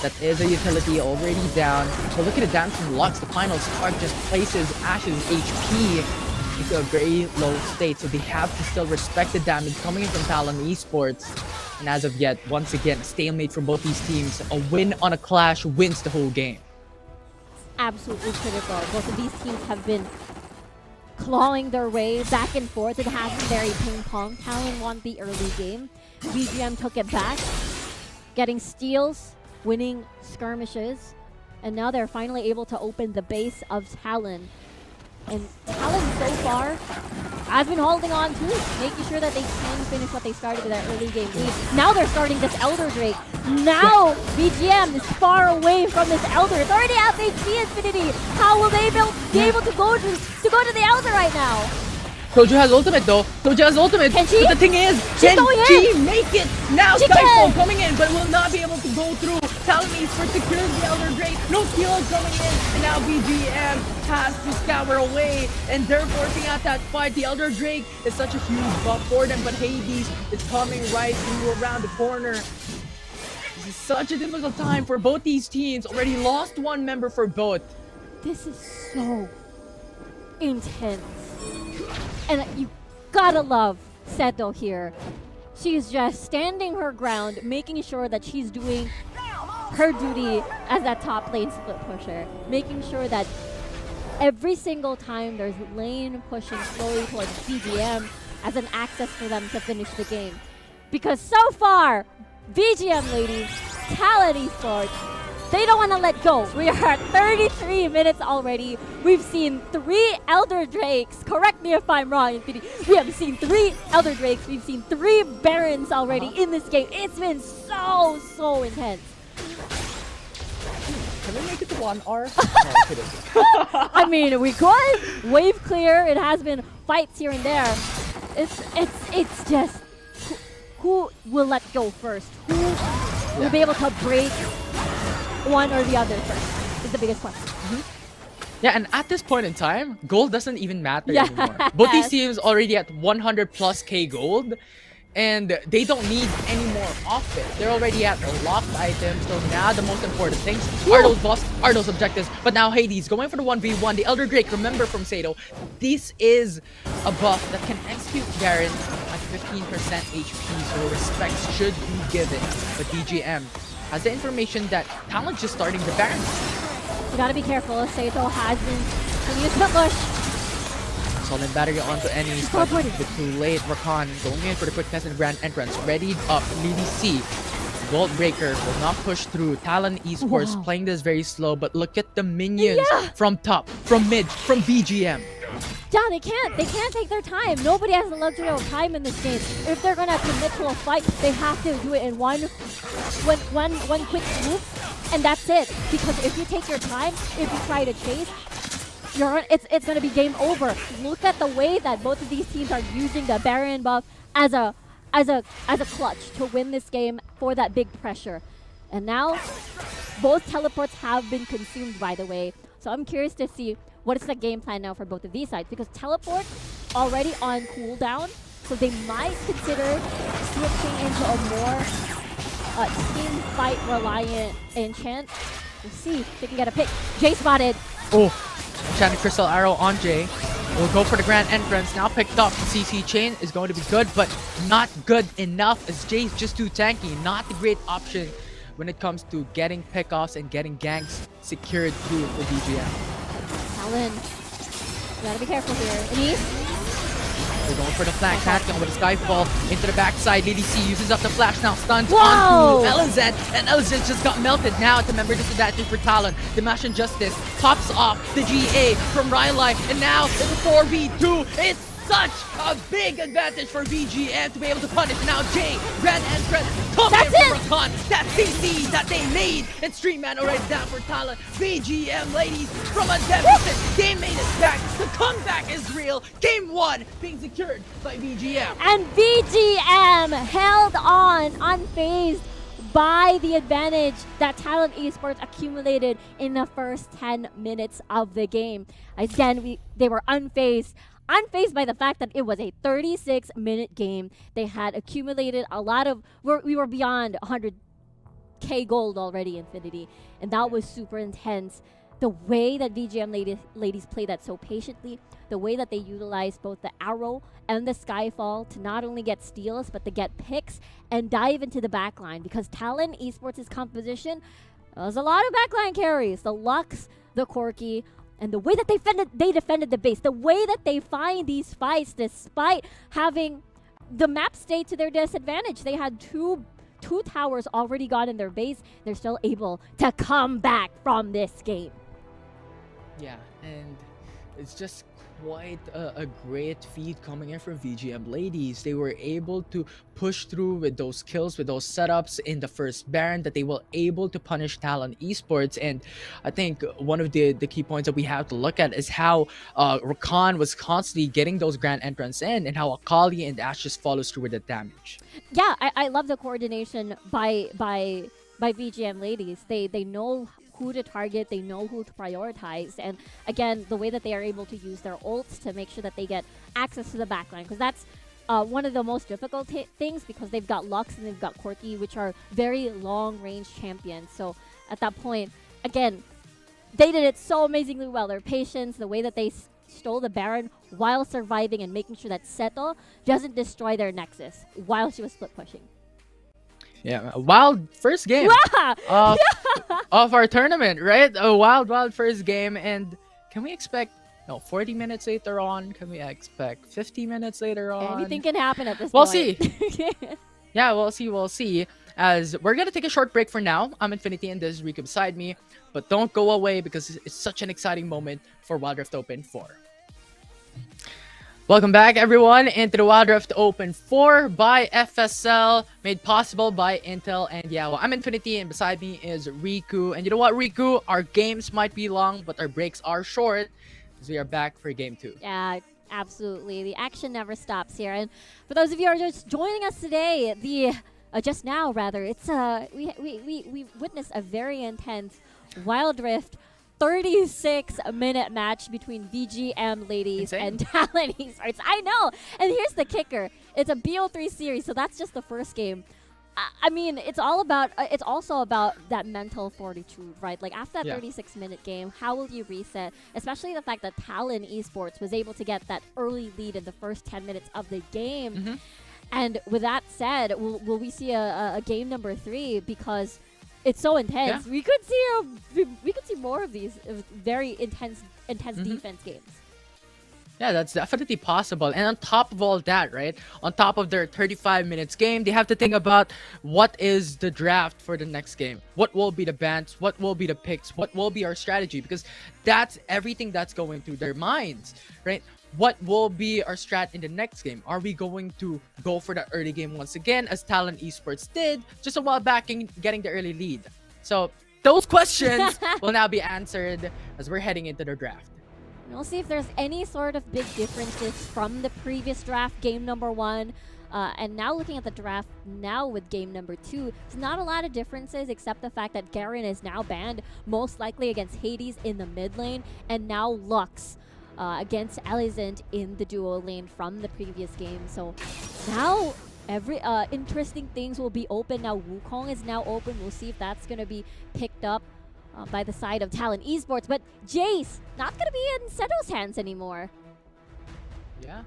that is a utility already down. But look at the damage from Lux. The final spark just places Ash's HP into a very low state, so they have to still respect the damage coming in from Talon Esports. And as of yet, once again, a stalemate for both these teams. A win on a clash wins the whole game. Absolutely critical. Both of these teams have been clawing their way back and forth. It has been very ping-pong. Talon won the early game. VGM took it back, getting steals, winning skirmishes, and now they're finally able to open the base of Talon. And Talon so far has been holding on to it, making sure that they can finish what they started with that early game lead. Now they're starting this Elder Drake. Now VGM is far away from this Elder. It's already out HP Infinity. How will they be able to go to the Elder right now? Tojo has ultimate though. Tojo has ultimate. Can she? But the thing is, She's can going she in. make it? Now She Skyfall can. coming in, but will not be able to go through. Talon Esports secures the Elder Drake. No steal coming in. And now VGM has to scour away. And they're forcing out that fight. The Elder Drake is such a huge buff for them, but Hades is coming right through around the corner. This is such a difficult time for both these teams. Already lost one member for both. This is so intense. And you gotta love Seto here. She's just standing her ground, making sure that she's doing her duty as that top lane split pusher, making sure that every single time there's lane pushing slowly towards VGM as an access for them to finish the game. Because so far, VGM ladies, Talon Esports, they don't want to let go. We are at 33 minutes already. We've seen 3 Elder Drakes. Correct me if I'm wrong, Infinity. We have seen 3 Elder Drakes. We've seen 3 Barons already in this game. It's been so intense. Can we make it to 1R? No, kidding. I mean, we could. Wave clear. It has been fights here and there. It's just who will let go first? Who will be able to break one or the other first is the biggest question. Yeah, and at this point in time, gold doesn't even matter anymore. Both these teams already at 100 plus K gold, and they don't need any more off it. They're already at the locked items, so now the most important things are those buffs, are those objectives. But now Hades going for the 1v1, the Elder Drake, remember from Sato, this is a buff that can execute Barons at 15% HP, so respect should be given. But DGM has the information that Talon's just starting the Barons. You gotta be careful. Sato has been continuing to push. Solid battery onto enemies, but a bit too late. Rakan going in for the quick peasant grand entrance. Readied up, BDC. Gold Breaker will not push through. Talon Esports playing this very slow, but look at the minions from top, from mid, from VGM. Yeah, they can't take their time. Nobody has the luxury of time in this game. If they're gonna commit to a fight, they have to do it in one quick swoop, and that's it. Because if you take your time, if you try to chase, it's gonna be game over. Look at the way that both of these teams are using the Baron buff as a clutch to win this game for that big pressure. And now, both teleports have been consumed, by the way. So I'm curious to see what is the game plan now for both of these sides, because teleport already on cooldown, so they might consider switching into a more team fight reliant enchant. We'll see if they can get a pick. Jay spotted. Oh, Enchanted Crystal Arrow on Jay. We'll go for the Grand Entrance. Now picked up. CC Chain is going to be good, but not good enough as Jay's just too tanky. Not the great option when it comes to getting pickoffs and getting ganks secured through for VGM. Talon, you gotta be careful here. Anise? They're going for the flank. Catcon with a Skyfall into the backside. DDC uses up the flash now. Stuns Whoa! onto LZ. And LZ just got melted. Now it's a member disadvantage for Talon. Dimash Injustice pops off the GA from Rylai. And now it's a 4v2. It's such a big advantage for VGM to be able to punish. Now Jay, Red Entrance, come in for Rakan. That CC that they need. And Stream Man already down for Talon. VGM, ladies, from a deficit. They made it back. The comeback is real. Game 1 being secured by VGM. And VGM held on, unfazed by the advantage that Talon Esports accumulated in the first 10 minutes of the game. Again, they were unfazed by the fact that it was a 36-minute game. They had accumulated a lot of, we were beyond 100k gold already, Infinity, and that was super intense. The way that VGM ladies played that so patiently, the way that they utilized both the arrow and the Skyfall to not only get steals, but to get picks and dive into the backline, because Talon Esports' composition was a lot of backline carries. The Lux, the Corki, and the way that they defended the base, the way that they find these fights despite having the map stay to their disadvantage. They had two towers already gone in their base. They're still able to come back from this game. Yeah, and it's just quite a great feat coming in from VGM ladies. They were able to push through with those kills, with those setups in the first Baron, that they were able to punish Talon Esports. And I think one of the key points that we have to look at is how Rakan was constantly getting those Grand Entrance in, and how Akali and Ashe just follows through with the damage. Yeah, I love the coordination by VGM ladies. They know who to target, they know who to prioritize, and again, the way that they are able to use their ults to make sure that they get access to the backline, because that's one of the most difficult things, because they've got Lux and they've got Corki, which are very long-range champions. So at that point, again, they did it so amazingly well. Their patience, the way that they stole the Baron while surviving and making sure that Seto doesn't destroy their Nexus while she was split pushing. Yeah, wild first game of our tournament, right? A wild first game. And can we expect 40 minutes later on? Can we expect 50 minutes later on? Anything can happen at this point. We'll see. Yeah, we'll see. As we're gonna take a short break for now. I'm Infinity and this is Rico beside me. But don't go away, because it's such an exciting moment for Wild Rift Open 4. Welcome back, everyone, into the Wild Rift Open 4 by FSL, made possible by Intel. And yeah, well, I'm Infinity, and beside me is Riku. And you know what, Riku? Our games might be long, but our breaks are short, because we are back for Game 2. Yeah, absolutely. The action never stops here. And for those of you who are just joining us today, just now rather, it's we witnessed a very intense Wild Rift 36-minute match between VGM ladies and Talon Esports. I know. And here's the kicker. It's a BO3 series, so that's just the first game. I mean, it's all about, it's also about that mental fortitude, right? Like, after that 36-minute game, how will you reset? Especially the fact that Talon Esports was able to get that early lead in the first 10 minutes of the game. And with that said, will we see a game number 3? Because it's so intense. We could see more of these very intense defense games. Yeah, that's definitely possible. And on top of all that, right, on top of their 35 minutes game, they have to think about what is the draft for the next game. What will be the bans? What will be the picks? What will be our strategy? Because that's everything that's going through their minds, right? What will be our strat in the next game? Are we going to go for the early game once again, as Talon Esports did just a while back in getting the early lead? So those questions will now be answered as we're heading into the draft. We'll see if there's any sort of big differences from the previous draft, game number 1. And now looking at the draft now with game number 2, it's not a lot of differences except the fact that Garen is now banned, most likely against Hades in the mid lane, and now Lux against Alizant in the duo lane from the previous game. So now every interesting things will be open. Now Wukong is now open. We'll see if that's going to be picked up by the side of Talon Esports. But Jace, not going to be in Seto's hands anymore. Yeah.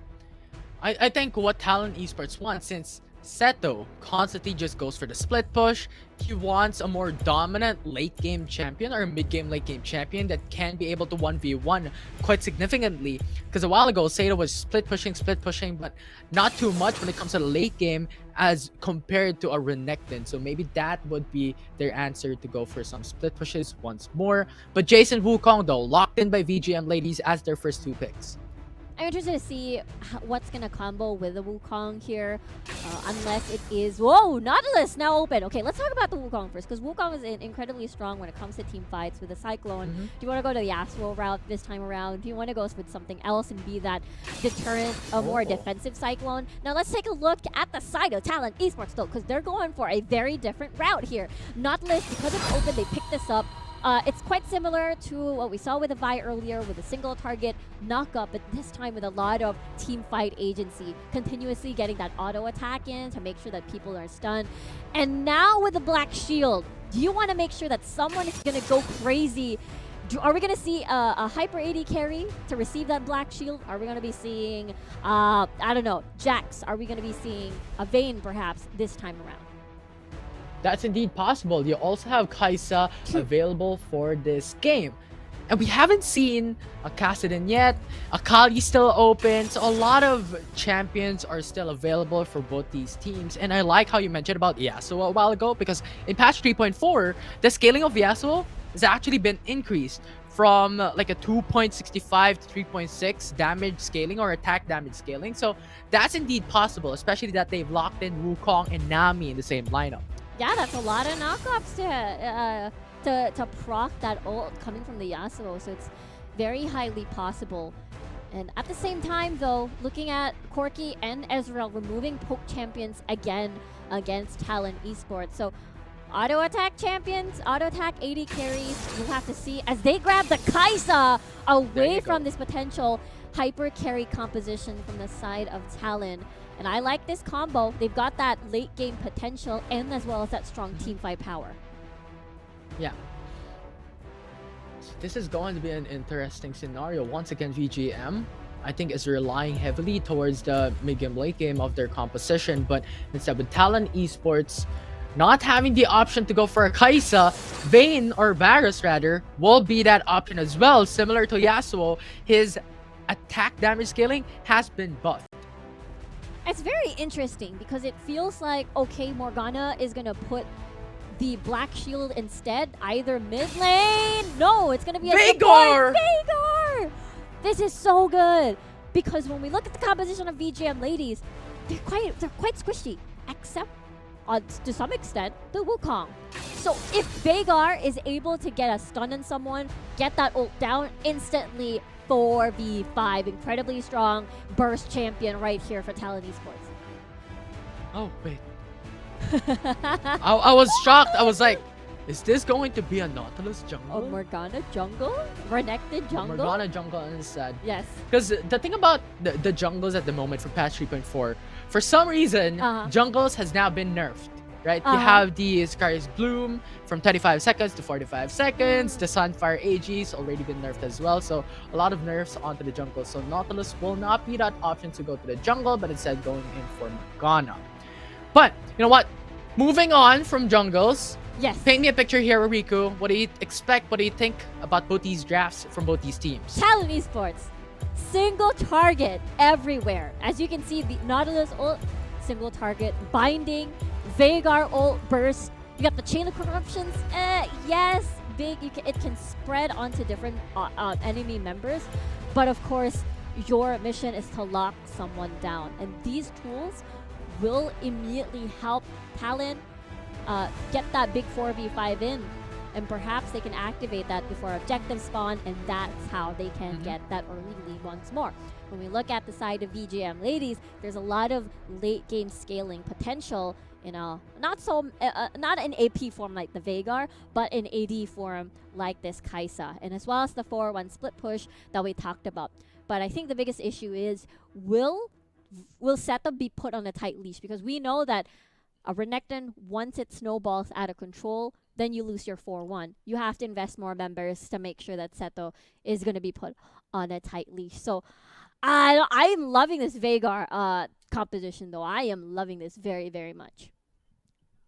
I think what Talon Esports wants, since Seto constantly just goes for the split push, he wants a more dominant late game champion or mid game late game champion that can be able to 1v1 quite significantly. Because a while ago, Seto was split pushing, but not too much when it comes to the late game as compared to a Renekton. So maybe that would be their answer, to go for some split pushes once more. But Jason Wukong though, locked in by VGM ladies as their first 2 picks. I'm interested to see what's going to combo with the Wukong here, unless it is... Whoa, Nautilus now open. Okay, let's talk about the Wukong first, because Wukong is incredibly strong when it comes to team fights with the Cyclone. Do you want to go to the Yasuo route this time around? Do you want to go with something else and be that deterrent, a more defensive Cyclone? Now let's take a look at the side of Talon Esports though, because they're going for a very different route here. Nautilus, because it's open, they picked this up. It's quite similar to what we saw with the Vi earlier, with a single target knock-up, but this time with a lot of team fight agency, continuously getting that auto attack in to make sure that people are stunned. And now with the Black Shield, do you want to make sure that someone is going to go crazy? Are we going to see a Hyper AD carry to receive that Black Shield? Are we going to be seeing, I don't know, Jax? Are we going to be seeing a Vayne perhaps this time around? That's indeed possible. You also have Kaisa available for this game. And we haven't seen a Kassadin yet. Akali's still open. So a lot of champions are still available for both these teams. And I like how you mentioned about Yasuo a while ago, because in patch 3.4, the scaling of Yasuo has actually been increased from like a 2.65 to 3.6 damage scaling or attack damage scaling. So that's indeed possible, especially that they've locked in Wukong and Nami in the same lineup. Yeah, that's a lot of knockups to proc that ult coming from the Yasuo, so it's very highly possible. And at the same time, though, looking at Corki and Ezreal removing poke champions again against Talon Esports. So auto attack champions, auto attack AD carries, we'll have to see as they grab the Kaisa away from this potential hyper carry composition from the side of Talon. And I like this combo. They've got that late game potential and as well as that strong team fight power. Yeah. So this is going to be an interesting scenario. Once again, VGM, I think, is relying heavily towards the mid-game, late game of their composition. But instead, with Talon Esports not having the option to go for a Kaisa, Vayne, or Varus rather, will be that option as well. Similar to Yasuo, his attack damage scaling has been buffed. It's very interesting because it feels like, okay, Morgana is going to put the Black Shield instead, either mid lane. No, it's going to be a Veigar! Veigar! This is so good because when we look at the composition of VGM ladies, they're quite squishy, except to some extent the Wukong. So if Veigar is able to get a stun on someone, get that ult down instantly, 4v5, incredibly strong burst champion right here for Talon Esports. Oh, wait. I was shocked. I was like, is this going to be a Nautilus jungle? Oh, Morgana jungle? Renekton jungle? Morgana jungle instead. Yes. Because the thing about the jungles at the moment for patch 3.4, for some reason, jungles has now been nerfed. Right? You have the Scar's Bloom from 25 seconds to 45 seconds. The Sunfire AG's already been nerfed as well. So a lot of nerfs onto the jungle. So Nautilus will not be that option to go to the jungle, but instead going in for Morgana. But you know what? Moving on from jungles. Yes. Paint me a picture here, Riku. What do you expect? What do you think about both these drafts from both these teams? Talon Esports. Single target everywhere. As you can see, the Nautilus ult, single target, binding, Veigar ult burst. You got the chain of corruptions. Yes, big. It can spread onto different enemy members, but of course, your mission is to lock someone down, and these tools will immediately help Talon get that big 4v5 in. and perhaps they can activate that before objective spawn, and that's how they can get that early lead once more. When we look at the side of VGM ladies, there's a lot of late game scaling potential in a not an AP form like the Veigar, but in AD form like this Kai'Sa, and as well as the 4-1 split push that we talked about. But I think the biggest issue is will setup be put on a tight leash, because we know that a Renekton, once it snowballs out of control, then you lose your 4-1. You have to invest more members to make sure that Seto is going to be put on a tight leash. So I'm loving this Veigar composition, though. I am loving this very, very much.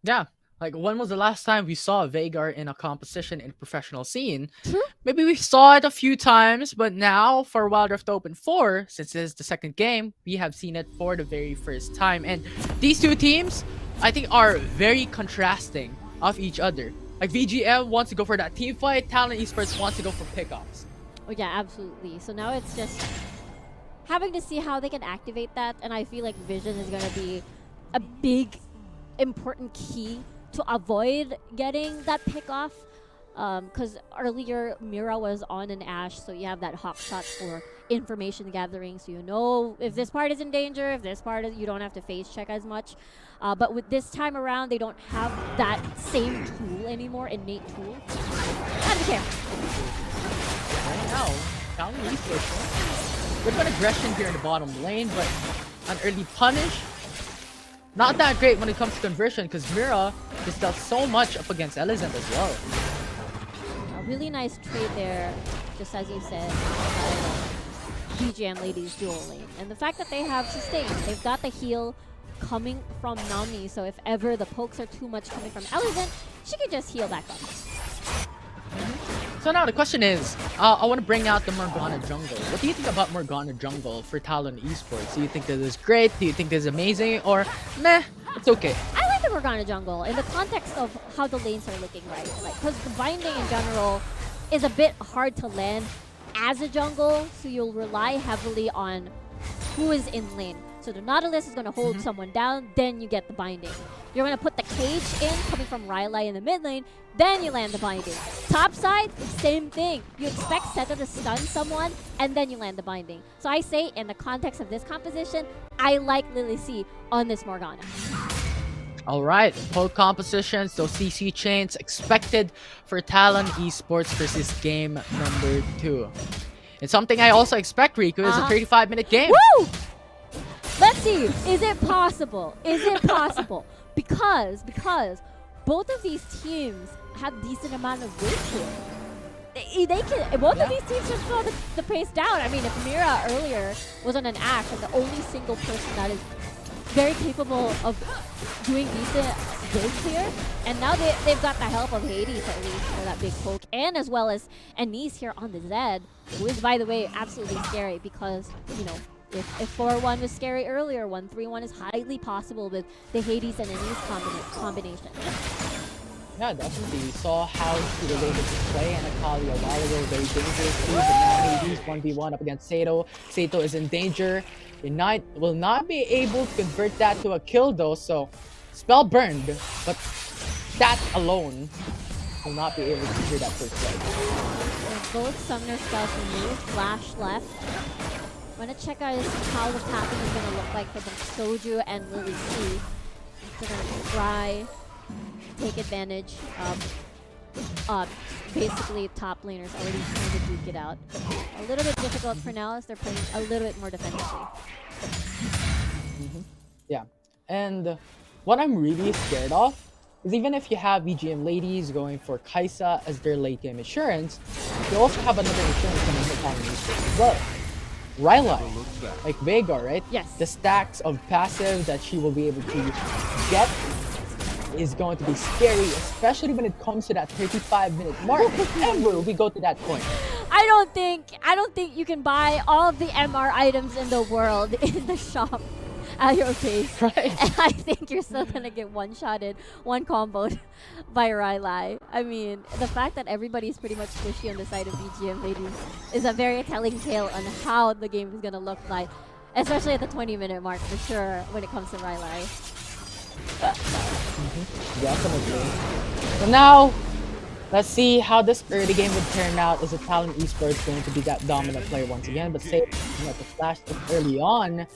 Yeah. Like, when was the last time we saw Veigar in a composition in professional scene? True. Maybe we saw it a few times, but now for Wild Rift Open 4, since this is the second game, we have seen it for the very first time. And these two teams, I think, are very contrasting of each other. Like, VGM wants to go for that team fight, Talon Esports wants to go for pickoffs. Oh yeah, absolutely. So now it's just having to see how they can activate that, and I feel like Vision is going to be a big, important key to avoid getting that pick off, because earlier Mira was on an Ashe, so you have that hawk shot for information gathering, so you know if this part is in danger, if this part is, you don't have to face check as much. But with this time around, they don't have that same tool anymore, innate tool. And the camera. Right now, Talon Esports, good bit of aggression here in the bottom lane, but an early punish, not that great when it comes to conversion, because Mira just does so much up against Elizant as well. A really nice trade there, just as you said, VGM ladies dual lane. And the fact that they have sustain, they've got the heal coming from Nami, so if ever the pokes are too much coming from Elizant, she can just heal back up. So now the question is, I want to bring out the Morgana jungle. What do you think about Morgana jungle for Talon Esports? Do you think this is great? Do you think this is amazing? Or meh, it's okay? I like the Morgana jungle in the context of how the lanes are looking, right? Like, because the binding in general is a bit hard to land as a jungle, so you'll rely heavily on who is in lane. So the Nautilus is going to hold someone down, then you get the binding. You're going to put the cage in, coming from Rylai in the mid lane, then you land the binding. Top side, same thing. You expect Seto to stun someone, and then you land the binding. So I say, in the context of this composition, I like Lily C on this Morgana. Alright, full compositions, so CC chains expected for Talon Esports versus game number 2. And something I also expect, Riku, is a 35-minute game. Woo! Let's see. Is it possible? Is it possible? Because both of these teams have decent amount of weight to it. They can. Both of these teams can slow the pace down. I mean, if Mira earlier was on an Ashe and the only single person that is very capable of doing decent builds here, and now they've got the help of Hades at least for that big poke, and as well as Anise here on the Zed, who is, by the way, absolutely scary because, you know, if 4-1 was scary earlier, 1-3-1 is highly possible with the Hades and Anise combination. Yeah, definitely. We saw how she was able to play Anakali a while ago, very dangerous. But now Hades 1v1 up against Sato. Sato is in danger. Ignite will not be able to convert that to a kill though, so spell burned, but that alone will not be able to clear that first strike. Both summoner spells removed, flash left. I'm gonna check out how the pattern is gonna look like for both Soju and Lily C. They're gonna try take advantage of basically top laners already trying to duke it out. A little bit difficult for now as they're playing a little bit more defensively. Yeah, and what I'm really scared of is even if you have VGM ladies going for Kai'Sa as their late game insurance, you also have another insurance coming from Talon Esports as well. Rylai, like Veigar, right? Yes. The stacks of passive that she will be able to get is going to be scary, especially when it comes to that 35-minute mark. If ever we go to that point. I don't think you can buy all of the MR items in the world in the shop at your pace. Right. And I think you're still gonna get one-shotted, one-comboed by Rylai. I mean, the fact that everybody's pretty much squishy on the side of VGM ladies is a very telling tale on how the game is gonna look like, especially at the 20-minute mark for sure when it comes to Rylai. Definitely. So now, Let's see how this early game would turn out. Is a Talon Esports going to be that dominant player once again? But say at the flash early on,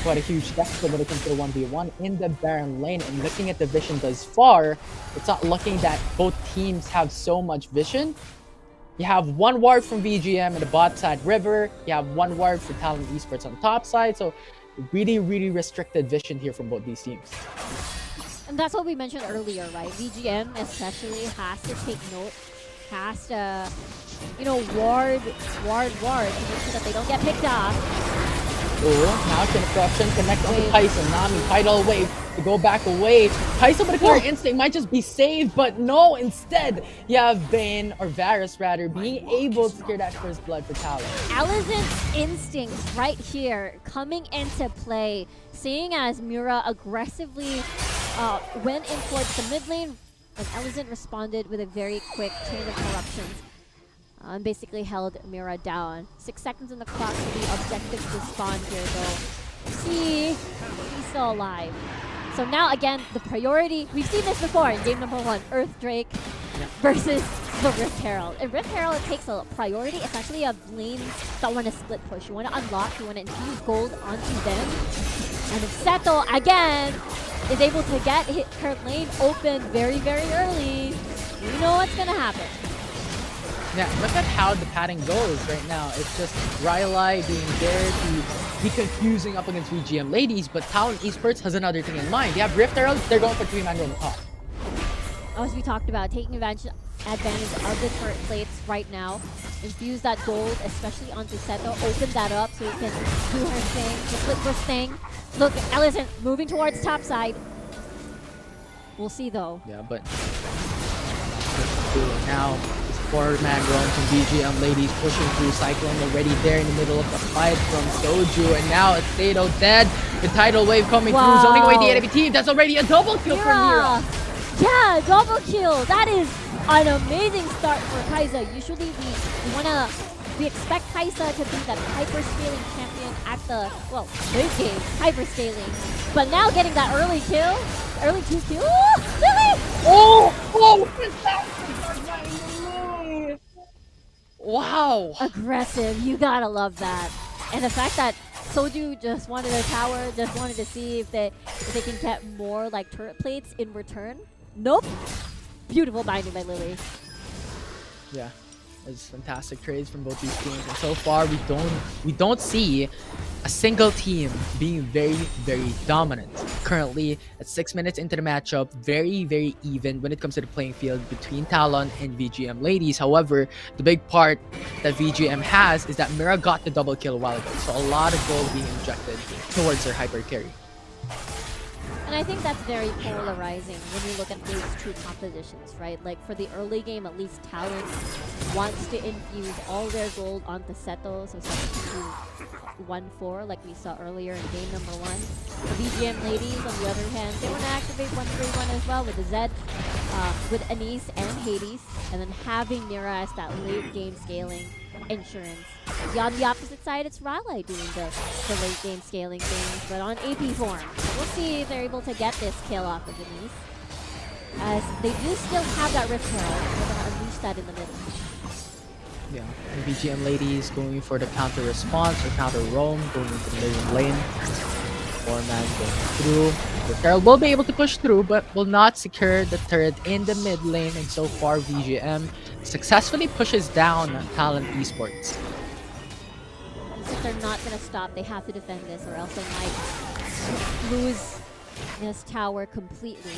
quite a huge deficit when it comes to the 1v1 in the Baron lane. And looking at the vision thus far, it's not looking that both teams have so much vision. You have one ward from VGM in the bot side river. You have one ward for Talon Esports on the top side. So really, really restricted vision here from both these teams. And that's what we mentioned earlier, right? VGM especially has to take note, has to, you know, ward to make sure that they don't get picked off. Oh, now Corruption connect on to Tyson. Nami, tidal wave to go back away. Tyson with a clear instinct might just be saved, but no, instead, you have Vayne, or Varus rather, being able to secure that first blood for Talon. Alizon's instincts right here coming into play, seeing as Mira aggressively went in towards the mid lane, and Alizon responded with a very quick chain of corruptions. And basically held Mira down. 6 seconds on the clock for the objective to spawn here though. See, he's still alive. So now again, the priority, we've seen this before in game number 1, Earth Drake versus the Rift Herald. And Rift Herald takes a priority, especially of lanes that want to split push. You want to unlock, you want to infuse gold onto them. And if Seto again is able to get her lane open very, very early, you know what's going to happen. Yeah, look at how the pattern goes right now. It's just Rylai being there to be confusing up against VGM ladies, but Talon Esports has another thing in mind. They have Rift Herald, they're going for 3-man on the top. As we talked about, taking advantage of the turret plates right now. Infuse that gold, especially onto Seto. Open that up so he can do her thing, the split push thing. Look, Alizon moving towards top side. We'll see though. Yeah, but now 4-man roam from VGM ladies pushing through. Cyclone already there in the middle of the fight from Soju, and now it's Sato dead. The tidal wave coming through, zoning away the enemy team. That's already a double kill from Mira. Yeah, double kill. That is an amazing start for Kai'Sa. Usually we expect Kai'Sa to be that hyper-scaling champion at the, well, late game, hyper-scaling. But now getting that early kill, early 2 kill. Oh, Lily! Oh, wow. Aggressive, you gotta love that. And the fact that Soju just wanted a tower, just wanted to see if they can get more like turret plates in return. Nope. Beautiful binding by Lily. Yeah, it's fantastic trades from both these teams, and so far we don't see a single team being very, very dominant. Currently, at 6 minutes into the matchup, very, very even when it comes to the playing field between Talon and VGM ladies. However, the big part that VGM has is that Mira got the double kill a while ago, so a lot of gold being injected towards her hyper carry. And I think that's very polarizing when you look at these two compositions, right? Like for the early game, at least Talon wants to infuse all their gold onto Seto, so Seto can do 1-4 like we saw earlier in game number 1. The VGM ladies, on the other hand, they want to activate 1-3-1 as well with the Zed, with Anise and Hades, and then having Mira as that late game scaling insurance. On the opposite side, it's Rylai doing the late game scaling things, but on AP form. So we'll see if they're able to get this kill off of Anise, as they do still have that Rift Herald. They're going to unleash that in the middle. Yeah, and VGM ladies going for the counter response or counter roam, going into the middle lane. 4-man going through. The Herald will be able to push through, but will not secure the turret in the mid lane. And so far, VGM successfully pushes down Talon Esports. If they're not going to stop, they have to defend this, or else they might lose this tower completely.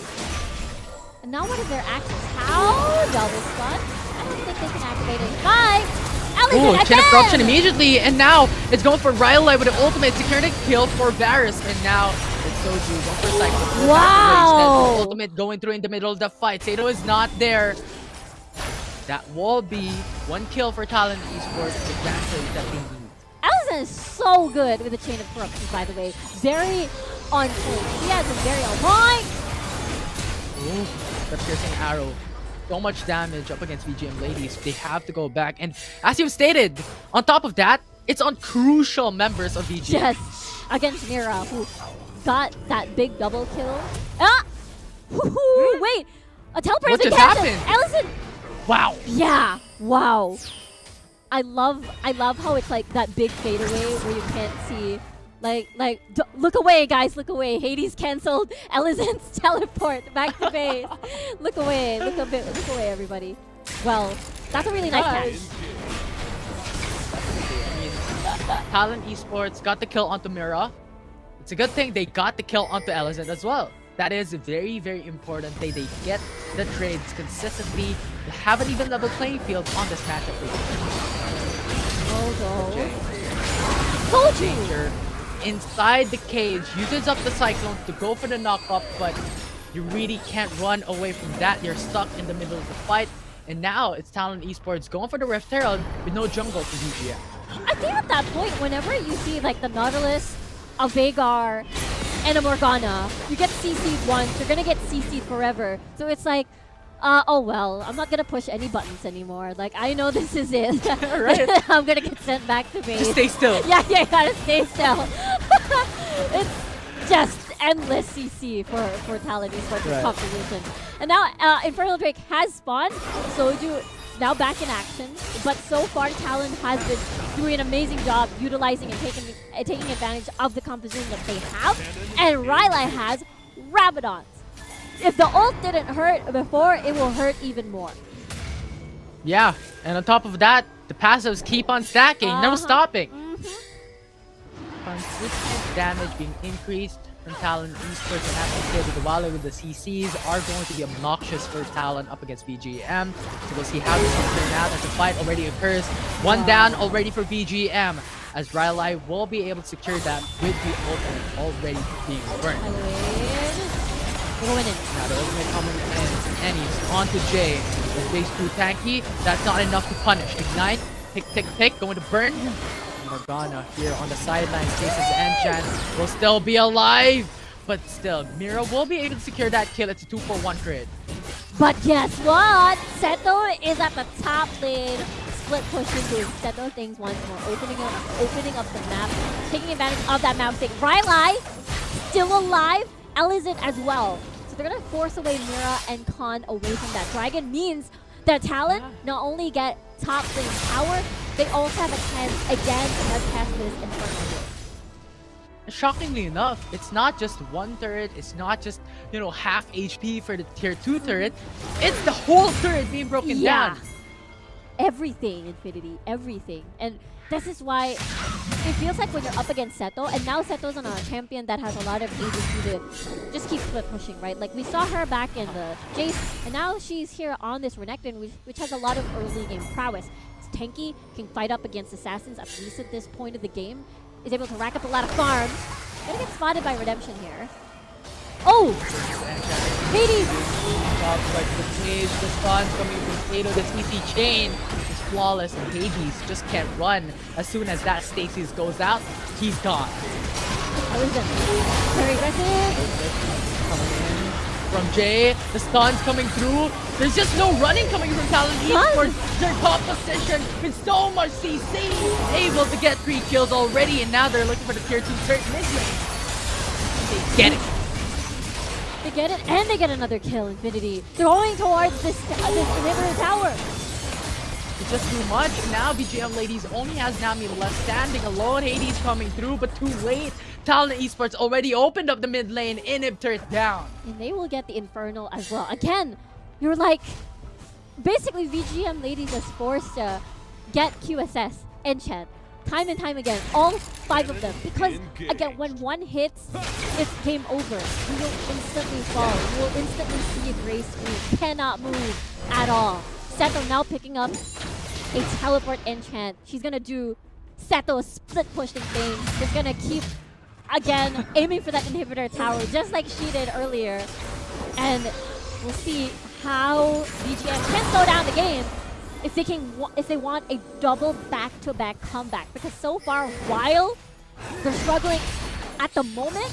And now what is their actions? How? Double stun? I don't think they can activate it. Bye! Ooh, chain of corruption immediately, and now it's going for Rylai with an ultimate, securing a kill for Varus, and now it's Soju going for a cycle. Wow! Ultimate going through in the middle of the fight. Sato is not there. That will be 1 kill for Talon Esports, exactly that they need. Alizon is so good with the chain of corruption, by the way. Very on point. He has a very on point. Ooh, the piercing arrow. So much damage up against VGM ladies. They have to go back. And as you've stated, on top of that, it's on crucial members of VGM. Yes, against Mira, who got that big double kill. Ah! Wait! A teleportation What just cancel! happened? Alizon Wow. Yeah. Wow. I love how it's like that big fadeaway where you can't see. Look away, guys! Look away! Hades canceled Elizon's teleport back to base. Look away! Look away, everybody. Well, that's a really nice catch. I mean, Talon Esports got the kill onto Mira. It's a good thing they got the kill onto Elizon as well. That is very, very important. They get the trades consistently. They have an even level playing field on this matchup. Told you! Danger inside the cage, uses up the Cyclone to go for the knock-up, but you really can't run away from that. You're stuck in the middle of the fight. And now it's Talon Esports going for the Rift Herald with no jungle for VGM. I think at that point, whenever you see like the Nautilus, a Veigar, and a Morgana, you get CC'd once, you're gonna get CC'd forever. So it's like, oh well, I'm not gonna push any buttons anymore. Like, I know this is it. Right. I'm gonna get sent back to base. Just stay still. Yeah, you gotta stay still. It's just endless CC for Talon Esports Right. composition. And now Infernal Drake has spawned, Soju now back in action, but so far Talon has been doing an amazing job utilizing and taking advantage of the composition that they have, and Rylai has Rabadons. If the ult didn't hurt before, it will hurt even more. Yeah, and on top of that, the passives keep on stacking, no stopping. Consistent damage being increased from Talon Esports, and as I said, the Wale with the CCs are going to be obnoxious for Talon up against VGM. So we'll see how this will turn out as the fight already occurs. One down already for VGM, as Rylai will be able to secure that with the ultimate already being burned. Now the ultimate coming in, and he's onto Jay. With base 2 tanky, that's not enough to punish. Ignite, pick, going to burn. Morgana here on the sidelines faces Enchant, will still be alive, but still Mira will be able to secure that kill. It's a 2-for-1 trade. But guess what? Seto is at the top lane, split pushing, doing Seto things once more, opening up the map, taking advantage of that map thing. Rylai still alive, Elizon as well. So they're gonna force away Mira and Khan away from that dragon. Means that Talon not only get top lane power, they also have a chance again to test this Infernal Drake. Shockingly enough, it's not just one turret, it's not just, you know, half HP for the tier 2 turret, it's the whole turret being broken down. Everything, Infinity, everything. And this is why it feels like when you're up against Seto, and now Seto's on a champion that has a lot of agency to just keep split pushing, right? Like we saw her back in the Jace, and now she's here on this Renekton, which has a lot of early game prowess. It's tanky, can fight up against assassins, at least at this point of the game. Is able to rack up a lot of farms. Gonna get spotted by Redemption here. Oh! Hades! Like the cage, the stuns coming from Kato, the CC chain is flawless, and Hades just can't run. As soon as that Stasis goes out, he's gone. Elizon, very aggressive. Coming in from Jay, the stuns coming through. There's just no running coming from Talon Esports. Their top position with so much CC, able to get 3 kills already, and now they're looking for the tier 2 turret mid lane. They get it. They get it, and they get another kill, Infinity. They're going towards this inhibitor tower. It's just too much. Now VGM ladies only has Nami left standing alone. Hades coming through, but too late. Talon Esports already opened up the mid lane. Inhib turret down. And they will get the Infernal as well. Again, you're like, basically VGM ladies is forced to get QSS, Enchant, time and time again, all 5 of them. Because again, when one hits, it's game over. You will instantly fall. You will instantly see a gray screen. Cannot move at all. Seto now picking up a teleport enchant. She's gonna do Seto's split pushing thing. Just gonna keep, again, aiming for that inhibitor tower, just like she did earlier. And we'll see how VGM can slow down the game if they want a double back-to-back comeback. Because so far, while they're struggling at the moment,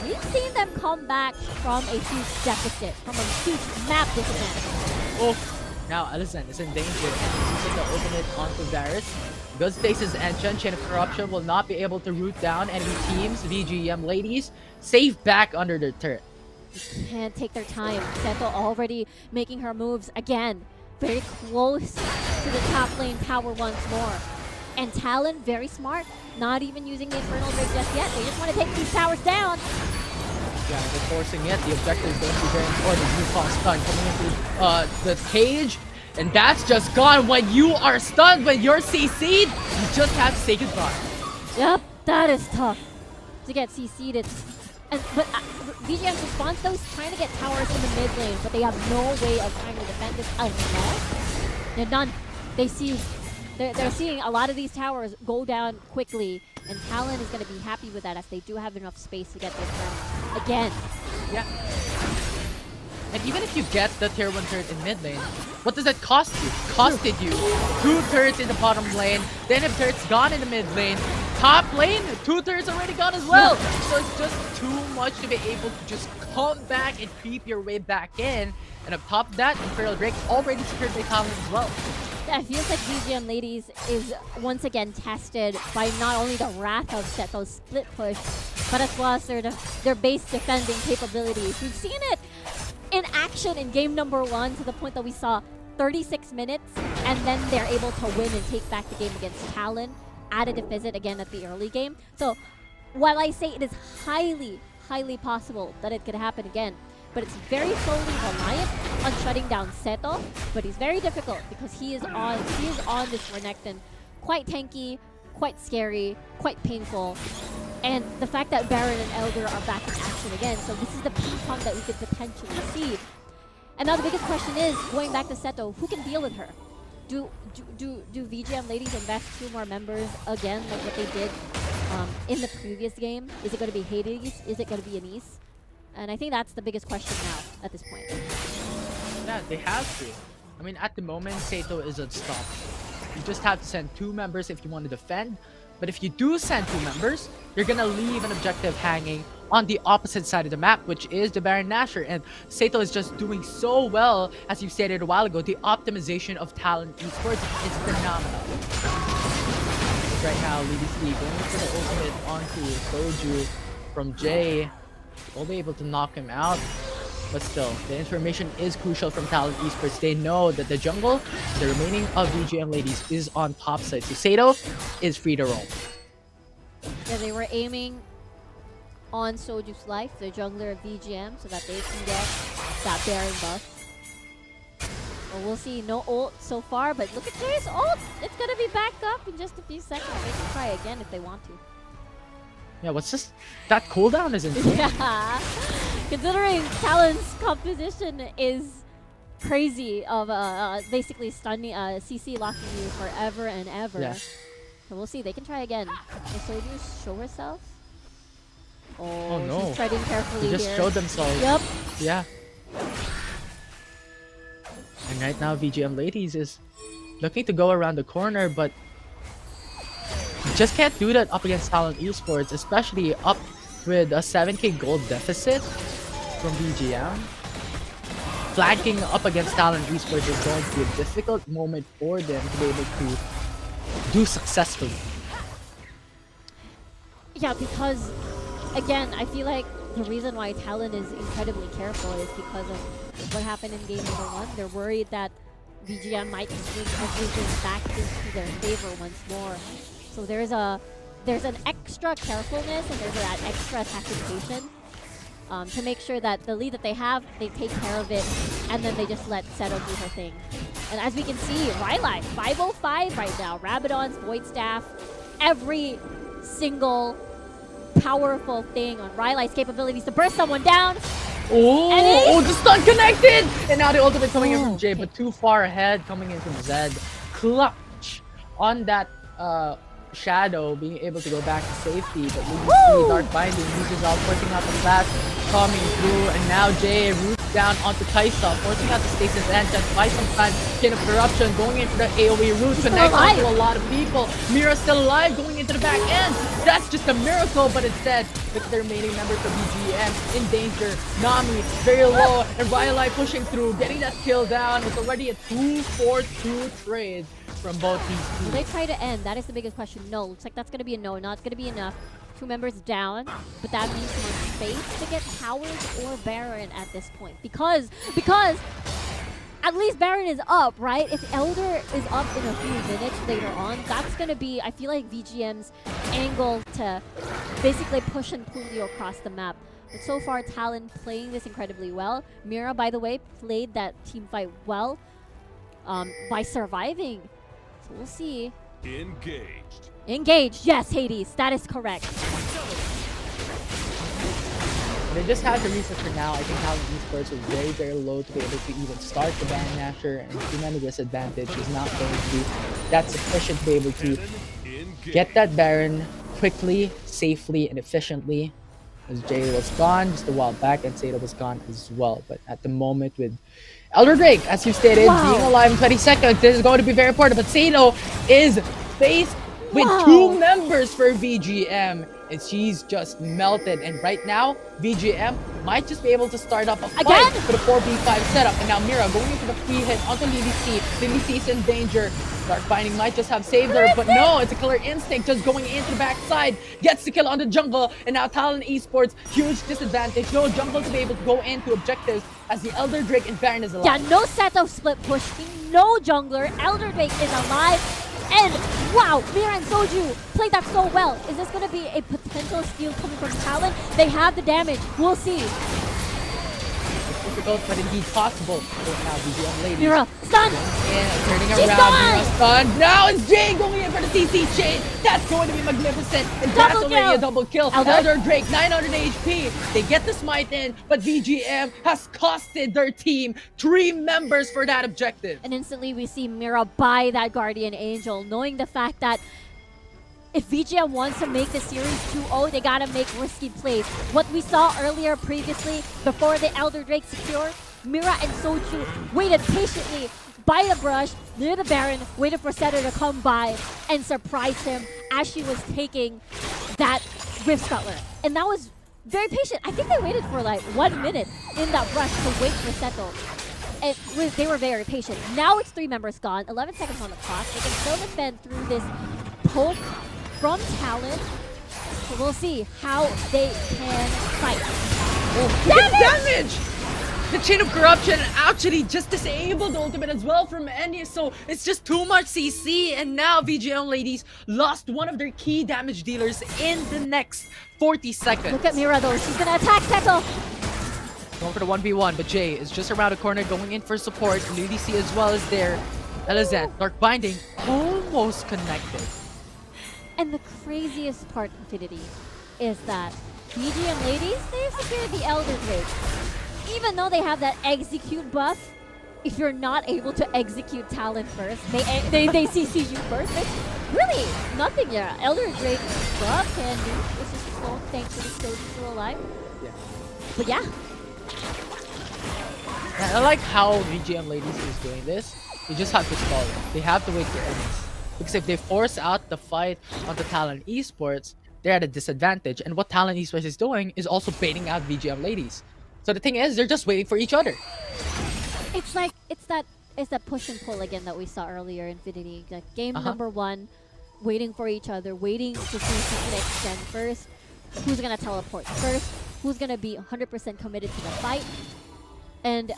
we've seen them come back from a huge deficit, from a huge map disadvantage. Oh. Now Elizon is in danger, and using the ultimate onto Varus. Good Stasis Enchant, Chain of Corruption will not be able to root down enemy teams. VGM ladies safe back under their turret. Can't take their time. Seto already making her moves again. very close to the top lane tower once more. And Talon, very smart, not even using the Infernal Rig just yet. They just want to take these towers down. Yeah, they're forcing it. The objective is going to be very important. Wukong stun coming into the cage. And that's just gone. When you are stunned, when you're CC'd, you just have to say goodbye. Yep, that is tough to get CC'd. But VGM's response though is trying to get towers in the mid lane, but they have no way of trying to defend this unless they're done. They're seeing a lot of these towers go down quickly, and Talon is going to be happy with that as they do have enough space to get this done again. Yeah. And even if you get the tier 1 turret in mid lane, what does that cost you? Costed you 2 turrets in the bottom lane, then if turrets gone in the mid lane, top lane, 2 turrets already gone as well. So it's just too much to be able to just come back and creep your way back in. And up top of that, Imperial Drake already secured by Talon as well. Yeah, it feels like VGM Ladies is once again tested by not only the wrath of Seto's split push, but as well as their base defending capabilities. We've seen it in action in game number 1 to the point that we saw 36 minutes, and then they're able to win and take back the game against Talon at a deficit again at the early game. So while I say it is highly, highly possible that it could happen again, but it's very solely reliant on shutting down Seto, but he's very difficult because he is on this Renekton, quite tanky, quite scary, quite painful. And the fact that Baron and Elder are back in action again, so this is the ping pong that we could potentially see. And now the biggest question is, going back to Seto, who can deal with her? Do VGM Ladies invest 2 more members again, like what they did in the previous game? Is it going to be Hades? Is it going to be Anise? And I think that's the biggest question now at this point. Yeah, they have to. I mean, at the moment, Seto is unstoppable. You just have to send 2 members if you want to defend. But if you do send 2 members, you're gonna leave an objective hanging on the opposite side of the map, which is the Baron Nashor. And Seto is just doing so well, as you stated a while ago. The optimization of Talon Esports is phenomenal. Right now, Lady C going for the ultimate onto Soju from Jay. Will be able to knock him out. But still, the information is crucial from Talon Esports. They know that the jungle, the remaining of VGM Ladies, is on top side. So Seto is free to roam. Yeah, they were aiming on Soju's life, the jungler of VGM, so that they can get that Baron buff. Well, we'll see. No ult so far, but look at Jay's ult! It's gonna be back up in just a few seconds. They can try again if they want to. Yeah, what's this? That cooldown is insane. Yeah. Considering Talon's composition is crazy of basically stunning CC locking you forever and ever. Yeah. So we'll see. They can try again. Will Soju show herself? Oh no. She's treading carefully They just here. showed themselves. Yep. Yeah. And right now, VGM Ladies is looking to go around the corner, but just can't do that up against Talon Esports, especially up with a 7k gold deficit from VGM. Flanking up against Talon Esports is going to be a difficult moment for them to be able to do successfully. Yeah, because again, I feel like the reason why Talon is incredibly careful is because of what happened in game number 1. They're worried that VGM might swing everything back into their favor once more. So there's an extra carefulness and there's that extra tactication to make sure that the lead that they have, they take care of it, and then they just let Seto do her thing. And as we can see, Rylai 505 right now. Rabadon's Void Staff, every single powerful thing on Rylai's capabilities to burst someone down. Oh, the stun connected! And now the ultimate coming in from Jay, but too far ahead coming in from Zed. Clutch on that Shadow being able to go back to safety, but we see Dark Binding, uses out, forcing out the flash coming through, and now Jay roots down onto Kaisa, forcing out the stasis and just by some time, Kin of Corruption going into the AoE route, connects onto a lot of people. Mira's still alive, going into the back end. That's just a miracle, but instead, look at the remaining members of VGM in danger. Nami very low, and Rylai pushing through, getting that kill down. It's already a 2-4-2 trade from both these teams. Will they try to end? That is the biggest question. No, looks like that's going to be a no. Not going to be enough. 2 members down, but that means more space to get towers or Baron at this point. Because at least Baron is up, right? If Elder is up in a few minutes later on, that's going to be, I feel like, VGM's angle to basically push and pull you across the map. But so far, Talon playing this incredibly well. Mira, by the way, played that team fight well by surviving. So we'll see. Engaged. Engaged. Yes, Hades. That is correct. They just have to reset for now. I think Talon Esports was very, very low to be able to even start the Ban Nasher, and too many disadvantage is not going to be that sufficient to be able to get that Baron quickly, safely, and efficiently. As Jay was gone just a while back, and Sato was gone as well. But at the moment with Elder Drake, as you stated, being alive in 20 seconds, this is going to be very important. But Sato is faced with two members for VGM, and she's just melted. And right now, VGM might just be able to start up a fight for the 4v5 setup. And now Mira going into the free hit onto Lily C. Lily C is in danger. Dark Binding might just have saved her, but no, it's a Killer Instinct just going into the backside. Gets the kill on the jungle, and now Talon Esports, huge disadvantage. No jungle to be able to go into objectives as the Elder Drake and Baron is alive. Yeah, no set of split push, no jungler. Elder Drake is alive. And wow, Mira and Soju played that so well. Is this going to be a potential steal coming from Talon? They have the damage. We'll see. It's difficult, but indeed possible. Now VGM ladies. Mira, stun! And turning She's around, gone! Mira stun. Now it's Jay going in for the CC chain. That's going to be magnificent. And that's already a double kill. Elder Drake, 900 HP. They get the smite in, but VGM has costed their team 3 members for that objective. And instantly we see Mira buy that Guardian Angel, knowing the fact that if VGM wants to make the series 2-0, they gotta make risky plays. What we saw earlier previously, before the Elder Drake secured, Mira and Soju waited patiently by the brush, near the Baron, waited for Setter to come by and surprise him as she was taking that Rift Scuttler. And that was very patient. I think they waited for like 1 minute in that brush to wait for Seto. They were very patient. Now it's 3 members gone, 11 seconds on the clock. They can still defend through this poke from Talon. So we'll see how they can fight. Oh, damage! The Chain of Corruption actually just disabled the ultimate as well from Enya, so it's just too much CC, and now VGM ladies lost one of their key damage dealers in the next 40 seconds. Look at Mira though, she's gonna attack Seto. Going for the 1v1, but Jay is just around the corner going in for support. Lily C as well as there. Elizant, Dark Binding, almost connected. And the craziest part, Infinity, is that VGM ladies, they've secured the Elder Drake. Even though they have that execute buff, if you're not able to execute Talon first, they CC you first, there's really nothing here. Elder Drake buff can do. It's just slow thanks to the Soju still alive. Yeah. But yeah. I like how VGM ladies is doing this. You just have to stall it. They have to wait for enemies. Because if they force out the fight onto Talon Esports, they're at a disadvantage. And what Talon Esports is doing is also baiting out VGM ladies. So the thing is, they're just waiting for each other. It's like, it's that push and pull again that we saw earlier in Infinity. Like game number 1, waiting for each other, waiting to see who's gonna extend first, who's gonna teleport first, who's gonna be 100% committed to the fight. And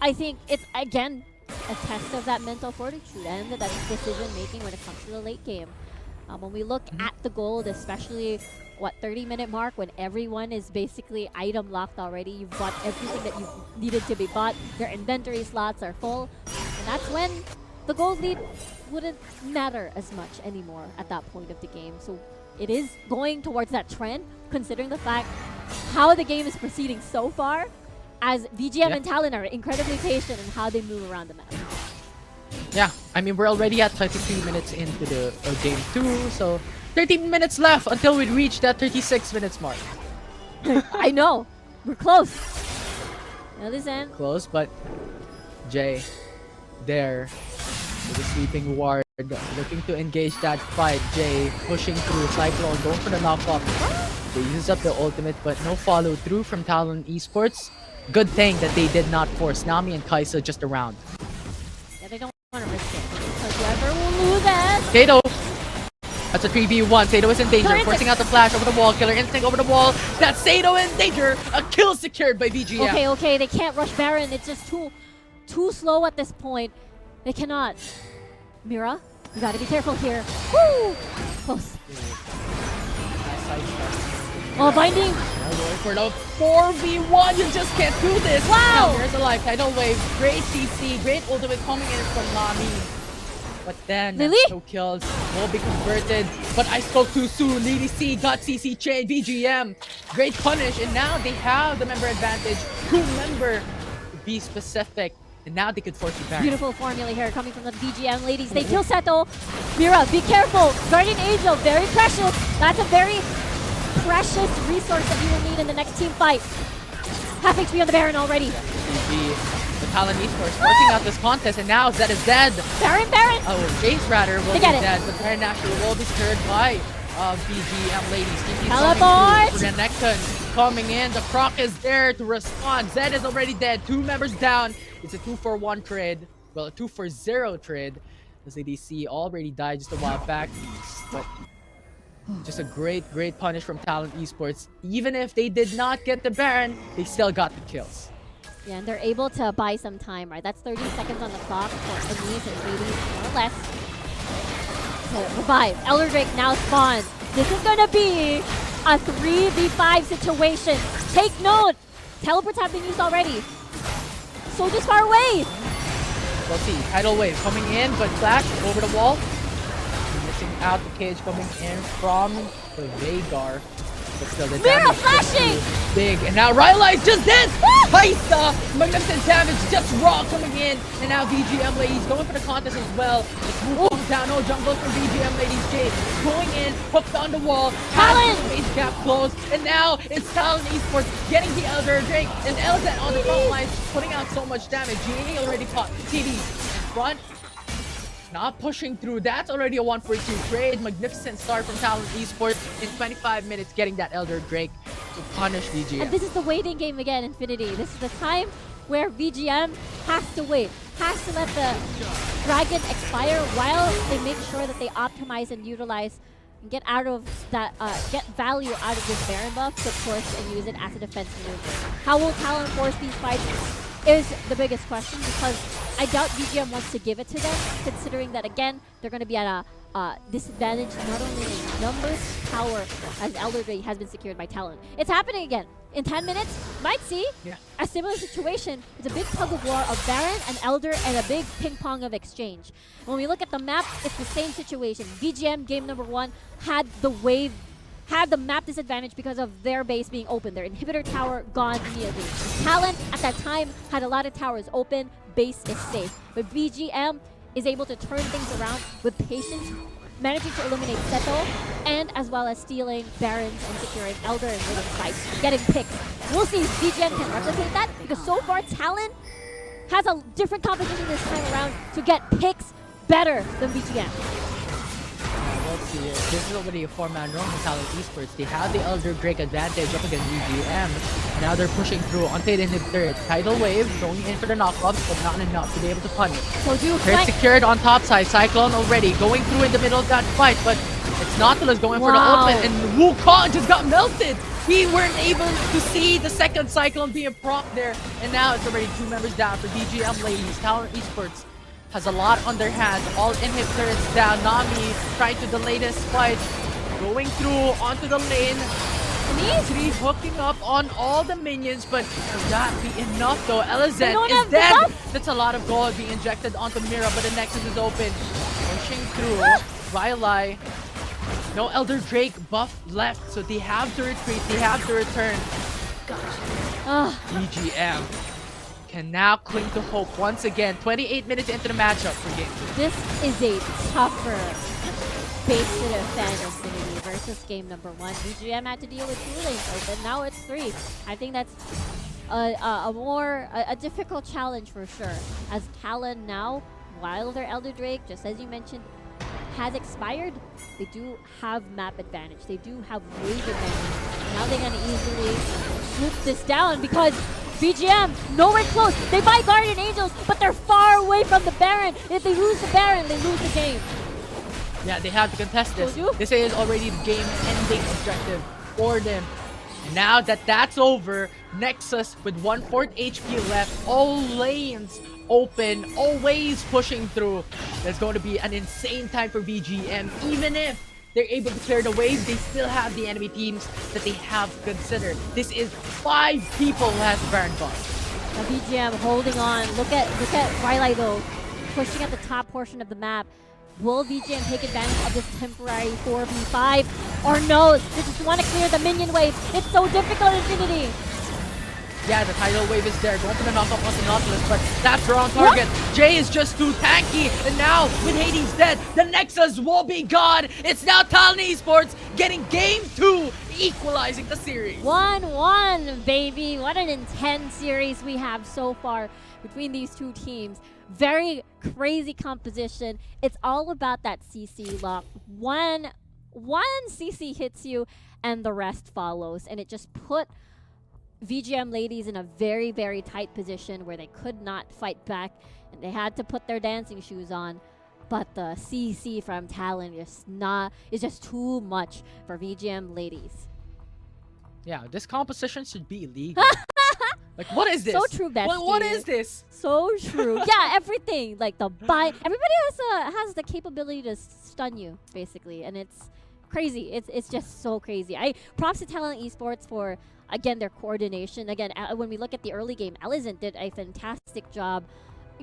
I think it's, again, a test of that mental fortitude and that decision making when it comes to the late game. When we look at the gold, especially 30-minute mark when everyone is basically item locked already, you've bought everything that you needed to be bought, their inventory slots are full, and that's when the gold lead wouldn't matter as much anymore at that point of the game. So it is going towards that trend, considering the fact how the game is proceeding so far, as VGM and Talon are incredibly patient in how they move around the map. Yeah, I mean, we're already at 23 minutes into the game 2, so 13 minutes left until we reach that 36 minutes mark. I know, we're close. Now listen. Close, but Jay, there, with the sweeping ward, looking to engage that fight. Jay pushing through, Cyclone going for the knockoff. They use up the ultimate, but no follow through from Talon Esports. Good thing that they did not force Nami and Kaisa just around. Yeah, they don't want to risk it. Because whoever will lose it. Sato! That's a 3v1. Sato is in danger. Forcing out the flash over the wall. Killer Instinct over the wall. That's Sato in danger. A kill secured by VGM. Okay, they can't rush Baron. It's just too too slow at this point. They cannot. Mira, you gotta be careful here. Woo! Close. Oh, binding. Going for the 4v1. You just can't do this. Wow. Now, there's a live tidal wave. Great CC. Great ultimate coming in from Nami. But then, Lily? no kills. Will be converted. But I spoke too soon. Lily C got CC chain. VGM. Great punish. And now they have the member advantage. 2 member to be specific. And now they could force you back. Beautiful formula here coming from the VGM ladies. They kill Seto. Mira, be careful. Guardian Angel, very precious. That's a very precious resource that you will need in the next team fight. Half HP on the Baron already. The Talon Esports forcing out this contest, and now Zed is dead. Baron! Oh, Jace rather will be get it. dead, but Baron actually will be scared by VGM ladies. Teleport! Renekton coming in. The proc is there to respond. Zed is already dead. 2 members down. It's a 2-for-1 trade. Well, a 2-for-0 trade. As ADC already died just a while back. But just a great punish from Talon Esports. Even if they did not get the Baron, they still got the kills. Yeah, and they're able to buy some time, right? That's 30 seconds on the clock for Anise and Hades, more or less. So, revive. Elder Drake now spawned. This is gonna be a 3v5 situation. Take note! Teleports have been used already. Soldiers far away! We'll see. Tidal wave coming in, but Flash over the wall. Missing out the cage coming in from the Veigar. But still, the Mira damage flashing! is big. And now Rylai's just dead! Paisa! Magnificent damage just raw coming in. And now VGM ladies going for the contest as well. It's moving down. No jungle from VGM ladies. Jade going in, hooked on the wall. Talon! Space gap closed. And now it's Talon Esports getting the Elder Drake. And Elzet on the front line, putting out so much damage. GA already caught. TD in front. Not pushing through. That's already a 1-for-2 trade. Magnificent start from Talon Esports in 25 minutes, getting that Elder Drake to punish VGM. And this is the waiting game again, Infinity. This is the time where VGM has to wait, has to let the dragon expire while they make sure that they optimize and utilize and get out of that, get value out of this Baron buff to push and use it as a defense maneuver. How will Talon force these fights is the biggest question, because I doubt VGM wants to give it to them, considering that, again, they're going to be at a disadvantage not only in numbers, power, as Elder Drake has been secured by Talon. It's happening again. In 10 minutes, might see a similar situation. It's a big tug of war of Baron and Elder and a big ping pong of exchange. When we look at the map, it's the same situation. VGM game number 1 had the wave, had the map disadvantage because of their base being open. Their inhibitor tower gone immediately. Talon at that time had a lot of towers open, base is safe. But VGM is able to turn things around with patience, managing to eliminate Seto, and as well as stealing Barons and securing Elder and winning fights, getting picks. We'll see if VGM can replicate that, because so far Talon has a different composition this time around to get picks better than VGM. We'll see. This is already a 4-man run for Talon Esports. They have the Elder Drake advantage up against VGM. Now they're pushing through onto the inhibitor. Tidal wave going in for the knockups, but not enough to be able to punish. So They're secured on top side. Cyclone already going through in the middle of that fight, but it's Nautilus going for the ultimate, and Wukong just got melted. We weren't able to see the second Cyclone being proc there, and now it's already 2 members down for VGM ladies. Talon Esports has a lot on their hands. All inhibitors down. Nami trying to delay this fight. Going through onto the lane. Three hooking up on all the minions, but will that be enough though? Elizet is dead. That's a lot of gold being injected onto Mira, but the Nexus is open. Pushing through. Rylai. No Elder Drake buff left, so they have to retreat. They have to return. VGM can now cling to hope once again. 28 minutes into the matchup for game 2. This is a tougher base to defend Infinity versus game number 1. VGM had to deal with 2 lanes open. Now it's 3. I think that's a difficult challenge for sure. As Talon now, while their Elder Drake, just as you mentioned, has expired, they do have map advantage. They do have wave advantage. Now they're gonna easily swoop this down because VGM, nowhere close. They buy Guardian Angels, but they're far away from the Baron. If they lose the Baron, they lose the game. Yeah, they have to contest this. This is already the game-ending objective for them. And now that that's over, Nexus with 1/4 HP left, all lanes open, always pushing through. There's going to be an insane time for VGM. Even if they're able to clear the wave, they still have the enemy teams that they have considered. This is 5 people who has Baron Buff. Now VGM holding on. Look at Twilight though, pushing at the top portion of the map. Will VGM take advantage of this temporary 4v5 or no? They just want to clear the minion wave. It's so difficult, Infinity. Yeah, the tidal wave is there. Going for the knockup on the Nautilus, but that's the wrong target. What? Jay is just too tanky, and now with Hades dead, the Nexus will be gone. It's now Talon Esports getting game 2, equalizing the series. 1-1, baby. What an intense series we have so far between these two teams. Very crazy composition. It's all about that CC lock. One CC hits you, and the rest follows, and it just put VGM ladies in a very, very tight position where they could not fight back, and they had to put their dancing shoes on. But the CC from Talon is just too much for VGM ladies. Yeah, this composition should be illegal. Like, what is this? So true, bestie. What is this? So true. Yeah, everything. Like the buy. Everybody has the capability to stun you, basically, and it's crazy. It's just so crazy. Props to Talon Esports for, again, their coordination. Again, when we look at the early game, Alizant did a fantastic job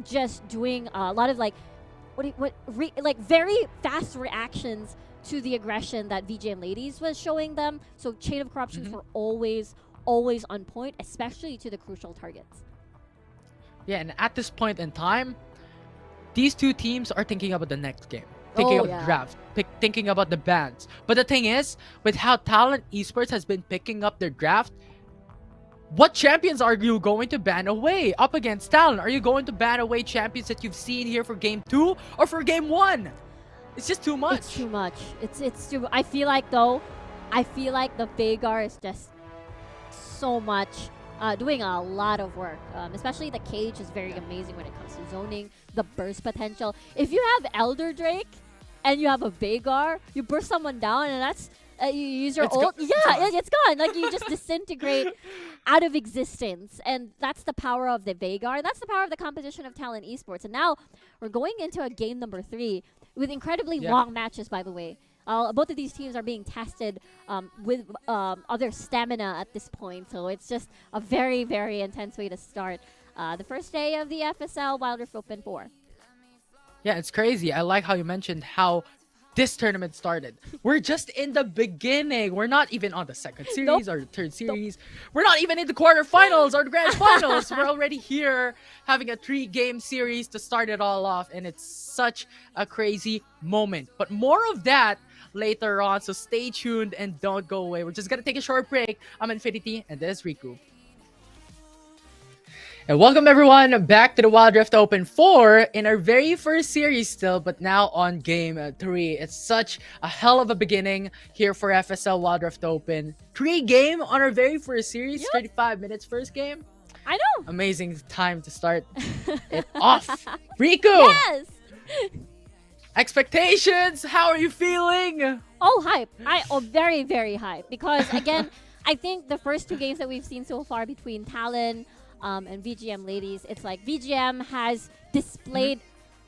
just doing a lot of like very fast reactions to the aggression that VGM ladies was showing them. So Chain of Corruptions were always on point, especially to the crucial targets. Yeah, and at this point in time, these two teams are thinking about the next game. Thinking of the draft, thinking about the bans. But the thing is, with how Talon Esports has been picking up their draft, what champions are you going to ban away up against Talon? Are you going to ban away champions that you've seen here for game 2 or for game 1? It's just too much. It's too much. It's too. I feel like the Veigar is just so much, doing a lot of work. Especially the cage is very amazing when it comes to zoning, the burst potential. If you have Elder Drake and you have a Veigar, you burst someone down and that's you use your ult. It's gone. Like you just disintegrate out of existence, and that's the power of the Veigar. That's the power of the composition of Talon Esports. And now we're going into a game number 3 with incredibly long matches. By the way, both of these teams are being tested with other stamina at this point, so it's just a very, very intense way to start the first day of the FSL Wild Rift Open 4. Yeah, it's crazy. I like how you mentioned how this tournament started. We're just in the beginning. We're not even on the second series or the third series. We're not even in the quarterfinals or the grand finals. We're already here having a 3-game series to start it all off, and it's such a crazy moment. But more of that later on, so stay tuned and don't go away. We're just gonna take a short break. I'm Infinity, and this is Riku. And welcome everyone back to the Wild Rift Open 4 in our very first series still, but now on game 3. It's such a hell of a beginning here for FSL Wild Rift Open. 3-game on our very first series, 35 minutes first game. I know. Amazing time to start it off. Riku! Yes! Expectations, how are you feeling? Oh, hype. Very, very hype. Because again, I think the first 2 games that we've seen so far between Talon and VGM ladies, it's like VGM has displayed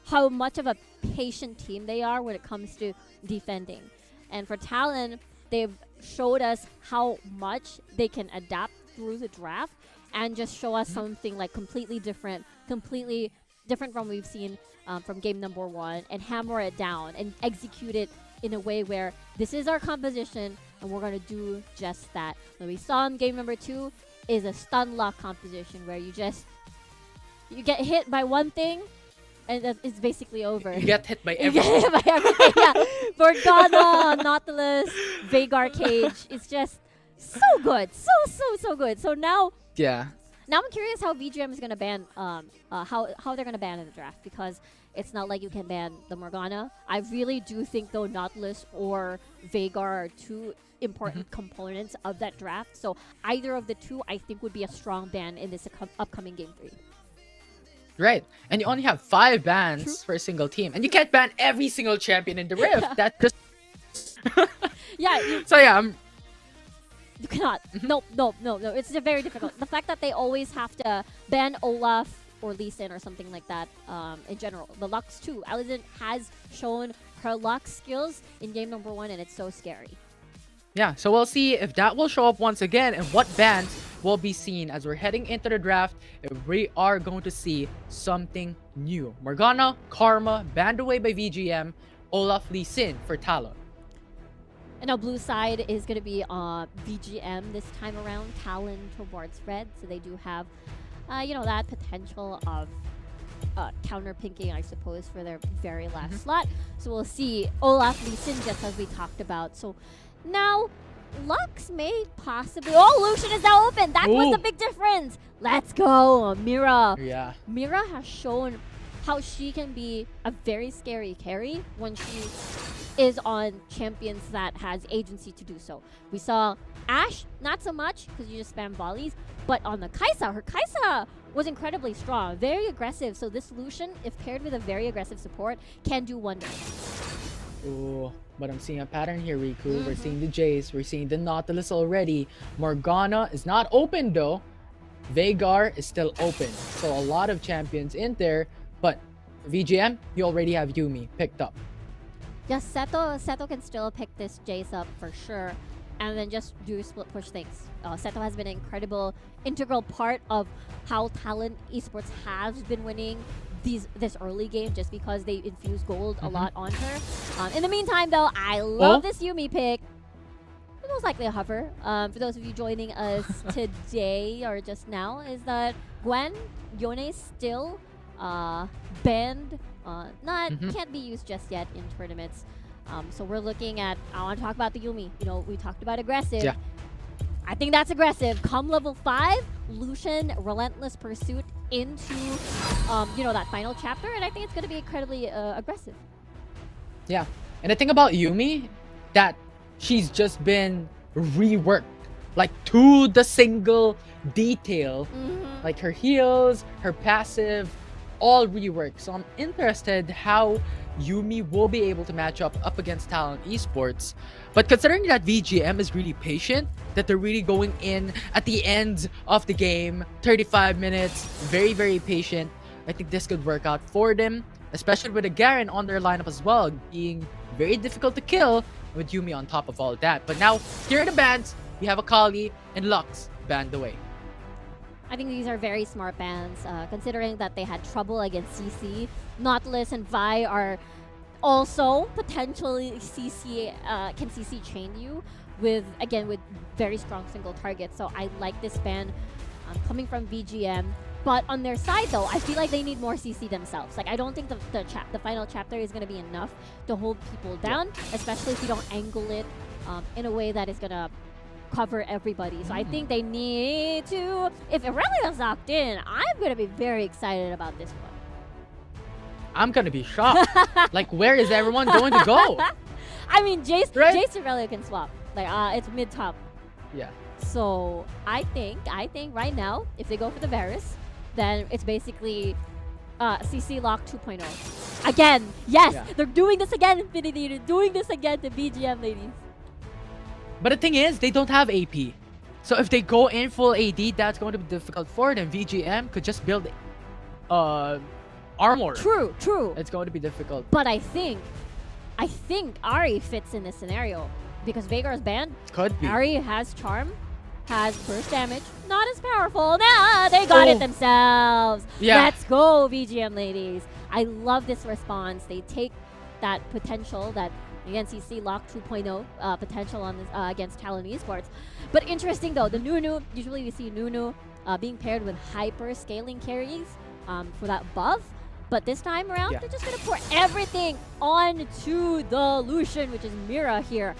how much of a patient team they are when it comes to defending. And for Talon, they've showed us how much they can adapt through the draft and just show us something like completely different from what we've seen from game number 1, and hammer it down and execute it in a way where this is our composition and we're going to do just that. What we saw in game number 2 is a stun lock composition where you get hit by one thing and it's basically over. You get hit by everything. You get hit by everything, yeah. Morgana, Nautilus, Veigar cage. It's just so good. So good. So now I'm curious how VGM is gonna ban how they're gonna ban in the draft, because it's not like you can ban the Morgana. I really do think though Nautilus or Veigar are 2 important components of that draft. So either of the 2 I think would be a strong ban in this upcoming game 3. Right. And you only have 5 bans for a single team. And you can't ban every single champion in the Rift. That's just Yeah. You cannot. No. It's very difficult. The fact that they always have to ban Olaf or Lee Sin or something like that in general. The Lux too. Allison has shown her Lux skills in game number 1, and it's so scary. Yeah, so we'll see if that will show up once again and what bans will be seen as we're heading into the draft. If we are going to see something new. Morgana, Karma, banned away by VGM, Olaf, Lee Sin for Talon. And now blue side is going to be VGM this time around, Talon towards red. So they do have, that potential of counter pinking, I suppose, for their very last slot. So we'll see Olaf, Lee Sin, just as we talked about. So now Lux may possibly... Oh, Lucian is now open. That was the big difference. Let's go. Mira. Yeah. Mira has shown how she can be a very scary carry when she is on champions that has agency to do so. We saw Ashe, not so much because you just spam volleys, but on the Kai'Sa, her Kai'Sa was incredibly strong, very aggressive. So this Lucian, if paired with a very aggressive support, can do wonders. Oh, but I'm seeing a pattern here, Riku. We're seeing the Jace, we're seeing the Nautilus already. Morgana is not open though. Veigar is still open. So a lot of champions in there, but VGM, you already have Yuumi picked up. Yes, Seto can still pick this Jace up for sure, and then just do split push things. Seto has been an incredible, integral part of how Talon Esports has been winning this early game, just because they infuse gold a lot on her. In the meantime, though, I love this Yuumi pick. Most likely a hover. For those of you joining us today or just now, is that Gwen, Yone still banned. Can't be used just yet in tournaments. So we're looking at, I want to talk about the Yuumi. We talked about aggressive. Yeah. I think that's aggressive. Come level 5, Lucian, Relentless Pursuit into, that final chapter, and I think it's going to be incredibly aggressive. Yeah, and the thing about Yuumi, that she's just been reworked, like to the single detail, like her heals, her passive, all reworked. So I'm interested how Yuumi will be able to match up against Talon Esports. But considering that VGM is really patient, that they're really going in at the end of the game, 35 minutes, very, very patient, I think this could work out for them, especially with a Garen on their lineup as well, being very difficult to kill with Yuumi on top of all that. But now, here are the bans. We have Akali and Lux banned away. I think these are very smart bans, considering that they had trouble against CC. Nautilus and Vi are also potentially can CC chain you with very strong single targets. So I like this ban coming from VGM. But on their side, though, I feel like they need more CC themselves. Like, I don't think the final chapter is going to be enough to hold people down, especially if you don't angle it in a way that is going to cover everybody. So I think they need to... If Aurelia's locked in, I'm going to be very excited about this one. I'm going to be shocked. Like, where is everyone going to go? I mean, Jace and Aurelia can swap. Like, it's mid-top. Yeah. So I think right now, if they go for the Varus, then it's basically CC Lock 2.0. Again, yes, they're doing this again, Infinity. They're doing this again to BGM, ladies. But the thing is, they don't have AP. So if they go in full AD, that's going to be difficult for them. VGM could just build armor. True. It's going to be difficult. But I think Ahri fits in this scenario because Veigar's banned. Could be. Ahri has charm, has burst damage, not as powerful. Nah, they got it themselves. Yeah. Let's go, VGM ladies. I love this response. They take that potential that again CC Lock 2.0 potential on this against Talon Esports. But interesting though, the Nunu, usually we see Nunu being paired with hyper scaling carries for that buff. But this time around, they're just going to pour everything onto the Lucian, which is Mira here.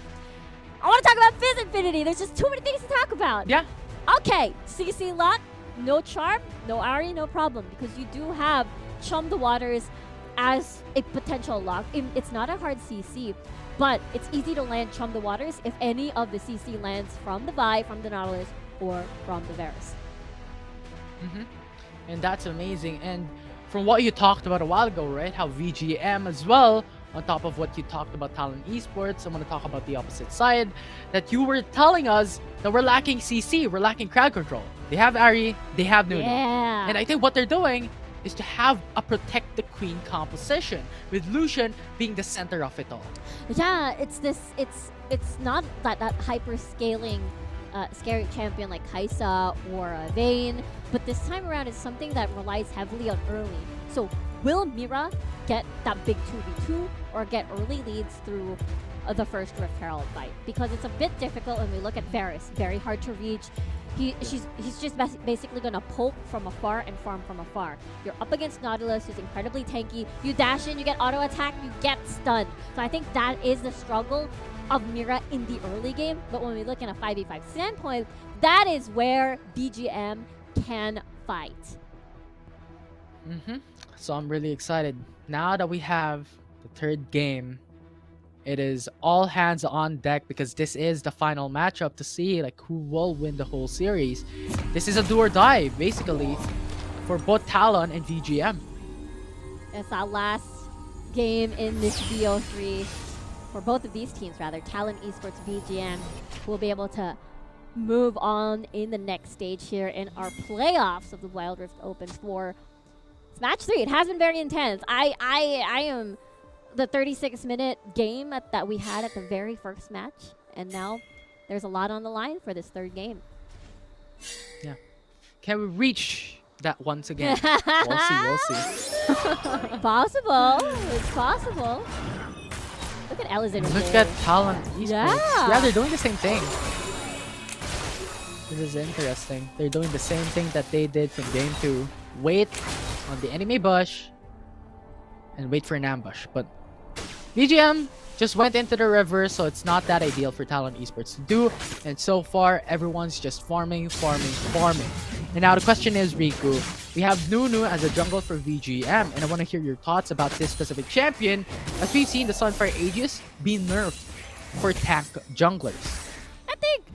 I want to talk about Fizz Infinity. There's just too many things to talk about. Yeah. Okay, CC Lock, no charm, no Ahri, no problem. Because you do have Chum the Waters as a potential lock. It's not a hard CC, but it's easy to land Chum the Waters if any of the CC lands from the Vi, from the Nautilus, or from the Varus. And that's amazing. And from what you talked about a while ago, right? How VGM as well, on top of what you talked about Talon Esports, I want to talk about the opposite side, that you were telling us that we're lacking CC, we're lacking crowd control. They have Ahri, they have Nunu. Yeah. And I think what they're doing is to have a protect the queen composition, with Lucian being the center of it all. Yeah, it's not that hyper scaling scary champion like Kaisa or Vayne, but this time around it's something that relies heavily on early. So will Mira get that big 2v2 or get early leads through the first Rift Herald fight? Because it's a bit difficult when we look at Varus. Very hard to reach. He's just basically gonna poke from afar and farm from afar. You're up against Nautilus, who's incredibly tanky. You dash in, you get auto attack, you get stunned. So I think that is the struggle of Mira in the early game. But when we look in a 5v5 standpoint, that is where VGM can fight. So I'm really excited. Now that we have the third game, it is all hands on deck because this is the final matchup to see like who will win the whole series. This is a do or die basically for both Talon and VGM. It's our last game in this BO3 for both of these teams, rather. Talon Esports, VGM will be able to move on in the next stage here in our playoffs of the Wild Rift Open for match 3. It has been very intense. I am the 36-minute game that we had at the very first match, and now there's a lot on the line for this third game. Yeah. Can we reach that once again? We'll see. Possible. It's possible. Look at Ellison. Look at Talon Esports. Yeah, they're doing the same thing. This is interesting. They're doing the same thing that they did from game 2. Wait on the enemy bush and wait for an ambush. But VGM just went into the river, so it's not that ideal for Talon Esports to do. And so far, everyone's just farming. And now the question is, Riku, we have Nunu as a jungle for VGM, and I want to hear your thoughts about this specific champion, as we've seen the Sunfire Aegis be nerfed for tank junglers.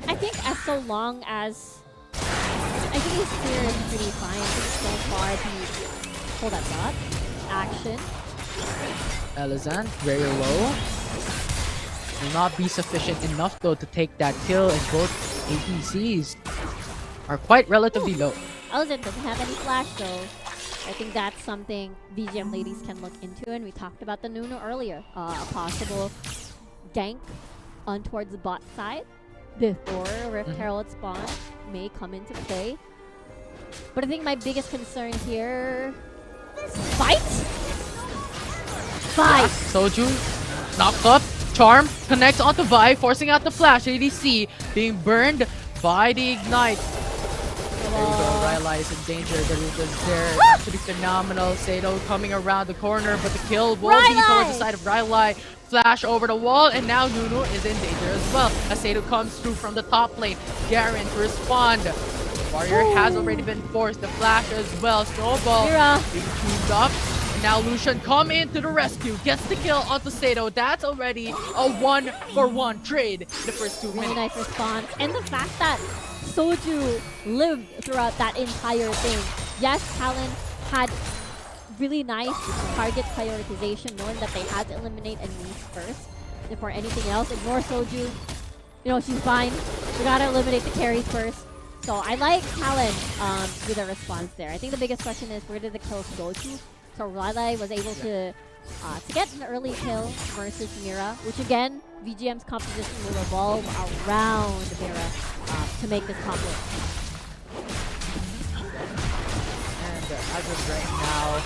I think as so long as I think his clear is pretty fine. So far, he hold that dot action. Elizant, very low. Will not be sufficient enough though to take that kill, and both APCs are quite relatively low. Elizant doesn't have any flash though. I think that's something VGM ladies can look into, and we talked about the Nunu earlier. A possible gank on towards the bot side before Rift Herald spawn may come into play. But I think my biggest concern here is fight. Soju knocked up. Charm connects onto Vi, forcing out the flash. ADC being burned by the ignite. There you go. Rylai is in danger. The root is there. Actually phenomenal. Sato coming around the corner, but the kill will be towards the side of Rylai. Flash over the wall, and now Nunu is in danger as well. As Sato comes through from the top lane. Garen to respond. Warrior has already been forced. The flash as well. Snowball being tuned up. And now Lucian come into the rescue. Gets the kill onto Sato. That's already a 1-for-1 trade in the first 2 minutes. Really nice response. And the fact that Soju lived throughout that entire thing. Yes, Talon had really nice target prioritization, knowing that they had to eliminate enemies first before anything else. Ignore Soju. You know, she's fine. We gotta eliminate the carries first. So I like Talon with a response there. I think the biggest question is, where did the kills go to? So Rylai was able to get an early kill versus Mira, which again, VGM's composition will revolve around Mira to make this top lane. And as of right now,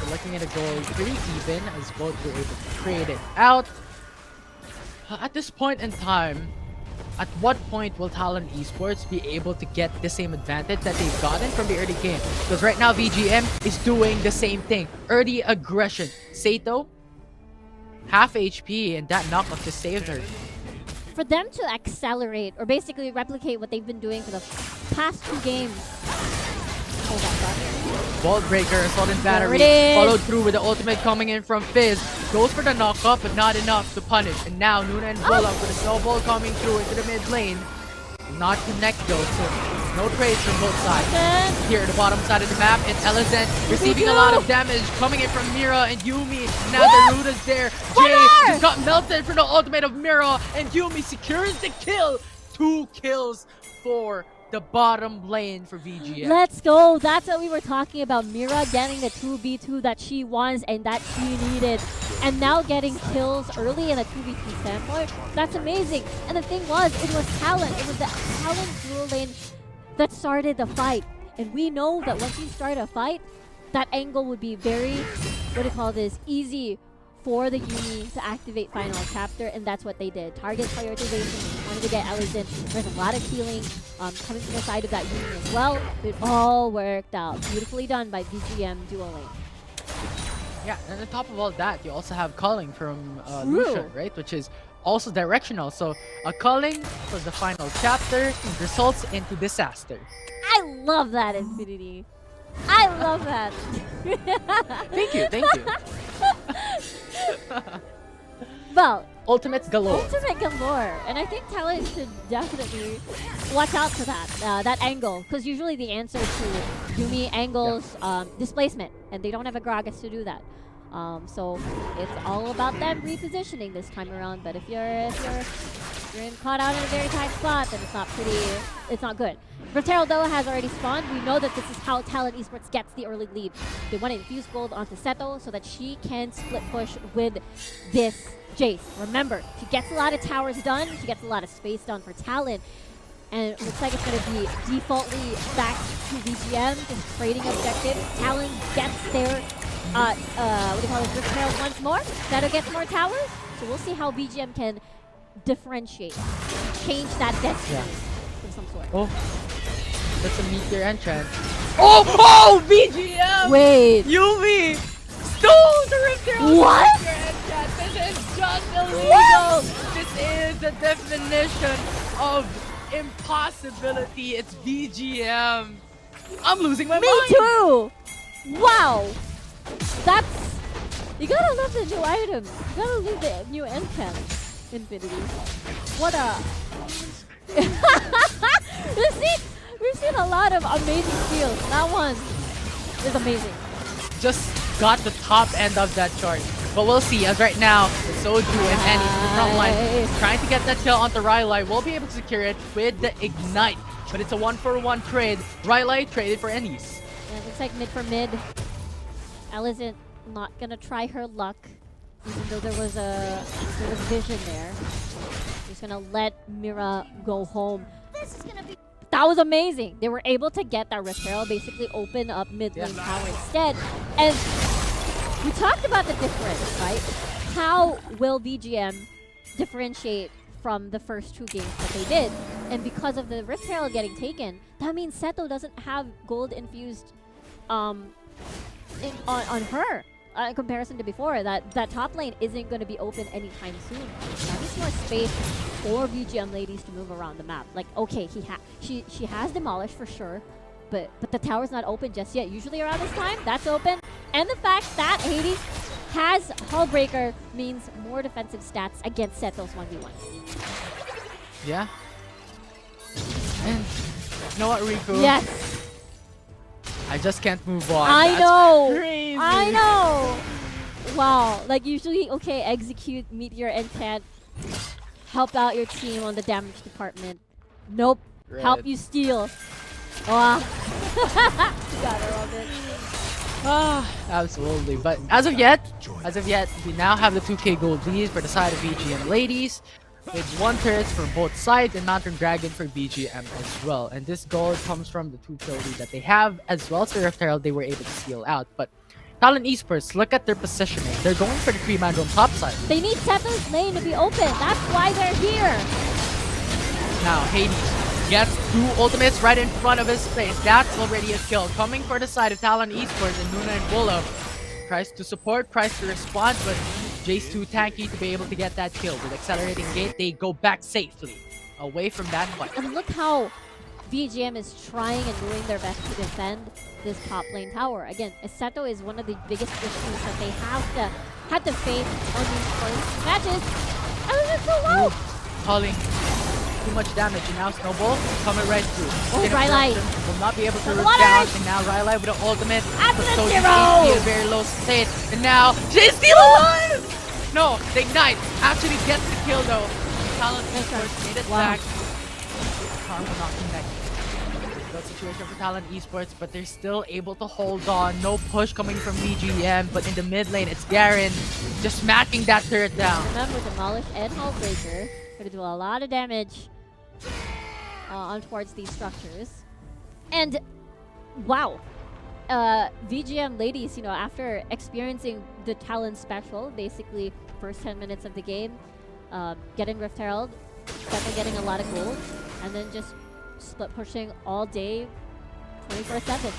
we're looking at a goal pretty even, as both were able to trade it out. At this point in time, at what point will Talon Esports be able to get the same advantage that they've gotten from the early game? Because right now VGM is doing the same thing. Early aggression. Sato, half HP, and that knockoff just saved her. For them to accelerate, or basically replicate what they've been doing for the past 2 games. Hold that Vault Breaker, Assault and Battery, followed through with the ultimate coming in from Fizz. Goes for the knockup, but not enough to punish. And now Nuna and Bullock with a snowball coming through into the mid lane. Not connect though, so no trades from both sides. Here at the bottom side of the map, it's Elizant receiving a lot of damage coming in from Mira and Yumi. Now the root is there. Jay just got melted from the ultimate of Mira, and Yumi secures the kill. 2 kills for the bottom lane for VGM. Let's go. That's what we were talking about. Mira getting the 2v2 that she wants and that she needed. And now getting kills early in a 2v2 standpoint. That's amazing. And the thing was, it was Talon. It was the Talon dual lane that started the fight. And we know that once you start a fight, that angle would be very, what do you call this, easy for the Yumi to activate final chapter, and that's what they did. Target prioritization, wanted to get Ellison. There's a lot of healing coming from the side of that Yumi as well. It all worked out. Beautifully done by VGM dual lane. Yeah, and on top of all that, you also have calling from True. Lucian, right? Which is also directional. So a calling for the final chapter results into disaster. I love that, Infinity. I love that. Thank you, thank you. Well, Ultimates galore. ultimate galore, and I think Talon should definitely watch out for that that angle, because usually the answer to Yumi angles displacement, and they don't have a Gragas to do that. So it's all about them repositioning this time around. But if you're caught out in a very tight spot, then it's not good. Rotero though has already spawned. We know that this is how Talon Esports gets the early lead. They want to infuse gold onto Seto so that she can split push with this Jace. Remember, she gets a lot of towers done, she gets a lot of space done for Talon. And it looks like it's going to be defaultly back to VGM, just trading objectives. Talon gets their what do you call it, Rotero once more. Seto gets more towers. So we'll see how VGM can differentiate, change that destiny of some sort. Oh, that's a meteor entrance. Oh, VGM! Wait. Yumi stole the Rifter. What? This is just illegal. This is the definition of impossibility. It's VGM. I'm losing my Me mind. too! Wow! That's... You gotta love the new items. You gotta love the new enchant. Infinity. What a... we've seen a lot of amazing steals. That one is amazing. Just got the top end of that chart. But we'll see, as right now, Soju and Annie from the front line trying to get that kill onto Rylai. Will be able to secure it with the Ignite. But it's a 1-for-1 trade. Rylai traded for Annie's. Yeah, it looks like mid for mid. Ellison not gonna try her luck, even though there was vision there. Just gonna let Mira go home. This is gonna be... That was amazing. They were able to get that repair, basically open up mid lane tower instead. And we talked about the difference, right? How will VGM differentiate from the first two games that they did? And because of the Rift Herald getting taken, that means Seto doesn't have gold infused on her. In comparison to before, that top lane isn't going to be open anytime soon. That means more space for VGM ladies to move around the map. Like, okay, she has demolished for sure, but the tower's not open just yet. Usually around this time, that's open. And the fact that Hades has Hullbreaker means more defensive stats against Seto's 1v1. Yeah. And you know what, Riku? Yes. I just can't move on. I That's know. crazy. I know. Wow. Like usually, okay, execute, meteor, enchant, help out your team on the damage department. Nope. Right. Help you steal. Wow. Gotta love it. Ah, absolutely. But as of yet, we now have the 2k gold lead for the side of VGM ladies, with 1 turret for both sides and Mountain Dragon for VGM as well. And this gold comes from the 2 kill lead that they have, as well as the Rift Herald they were able to steal out. But Talon Esports, look at their positioning. They're going for the 3-man roam top side. They need Seto's lane to be open. That's why they're here. Now, Hades gets 2 ultimates right in front of his face. That's already a kill. Coming for the side of Talon Esports and Nuna and Bolo. Tries to support, tries to respond, but Jace too tanky to be able to get that kill. With accelerating gate, they go back safely away from that fight. And look how VGM is trying and doing their best to defend this top lane tower. Again, Seto is one of the biggest issues that they had to face on these first matches. And it's so low! Calling too much damage, and now Snowball coming right through. Oh, Rylai will not be able to root water! down, and now Rylai with an ultimate. Absolute in zero! a very low state, and now she's still alive! No, the Ignite actually gets the kill though. Talon Esports made it back. Karma knocking that situation for Talon Esports, but they're still able to hold on. No push coming from VGM, but in the mid lane, it's Garen just smacking that turret down. Remember, Demolish and Hullbreaker gonna do a lot of damage on towards these structures. And wow, VGM ladies, you know, after experiencing the Talon special, basically first 10 minutes of the game, getting Rift Herald, definitely getting a lot of gold, and then just split pushing all day, 24/7.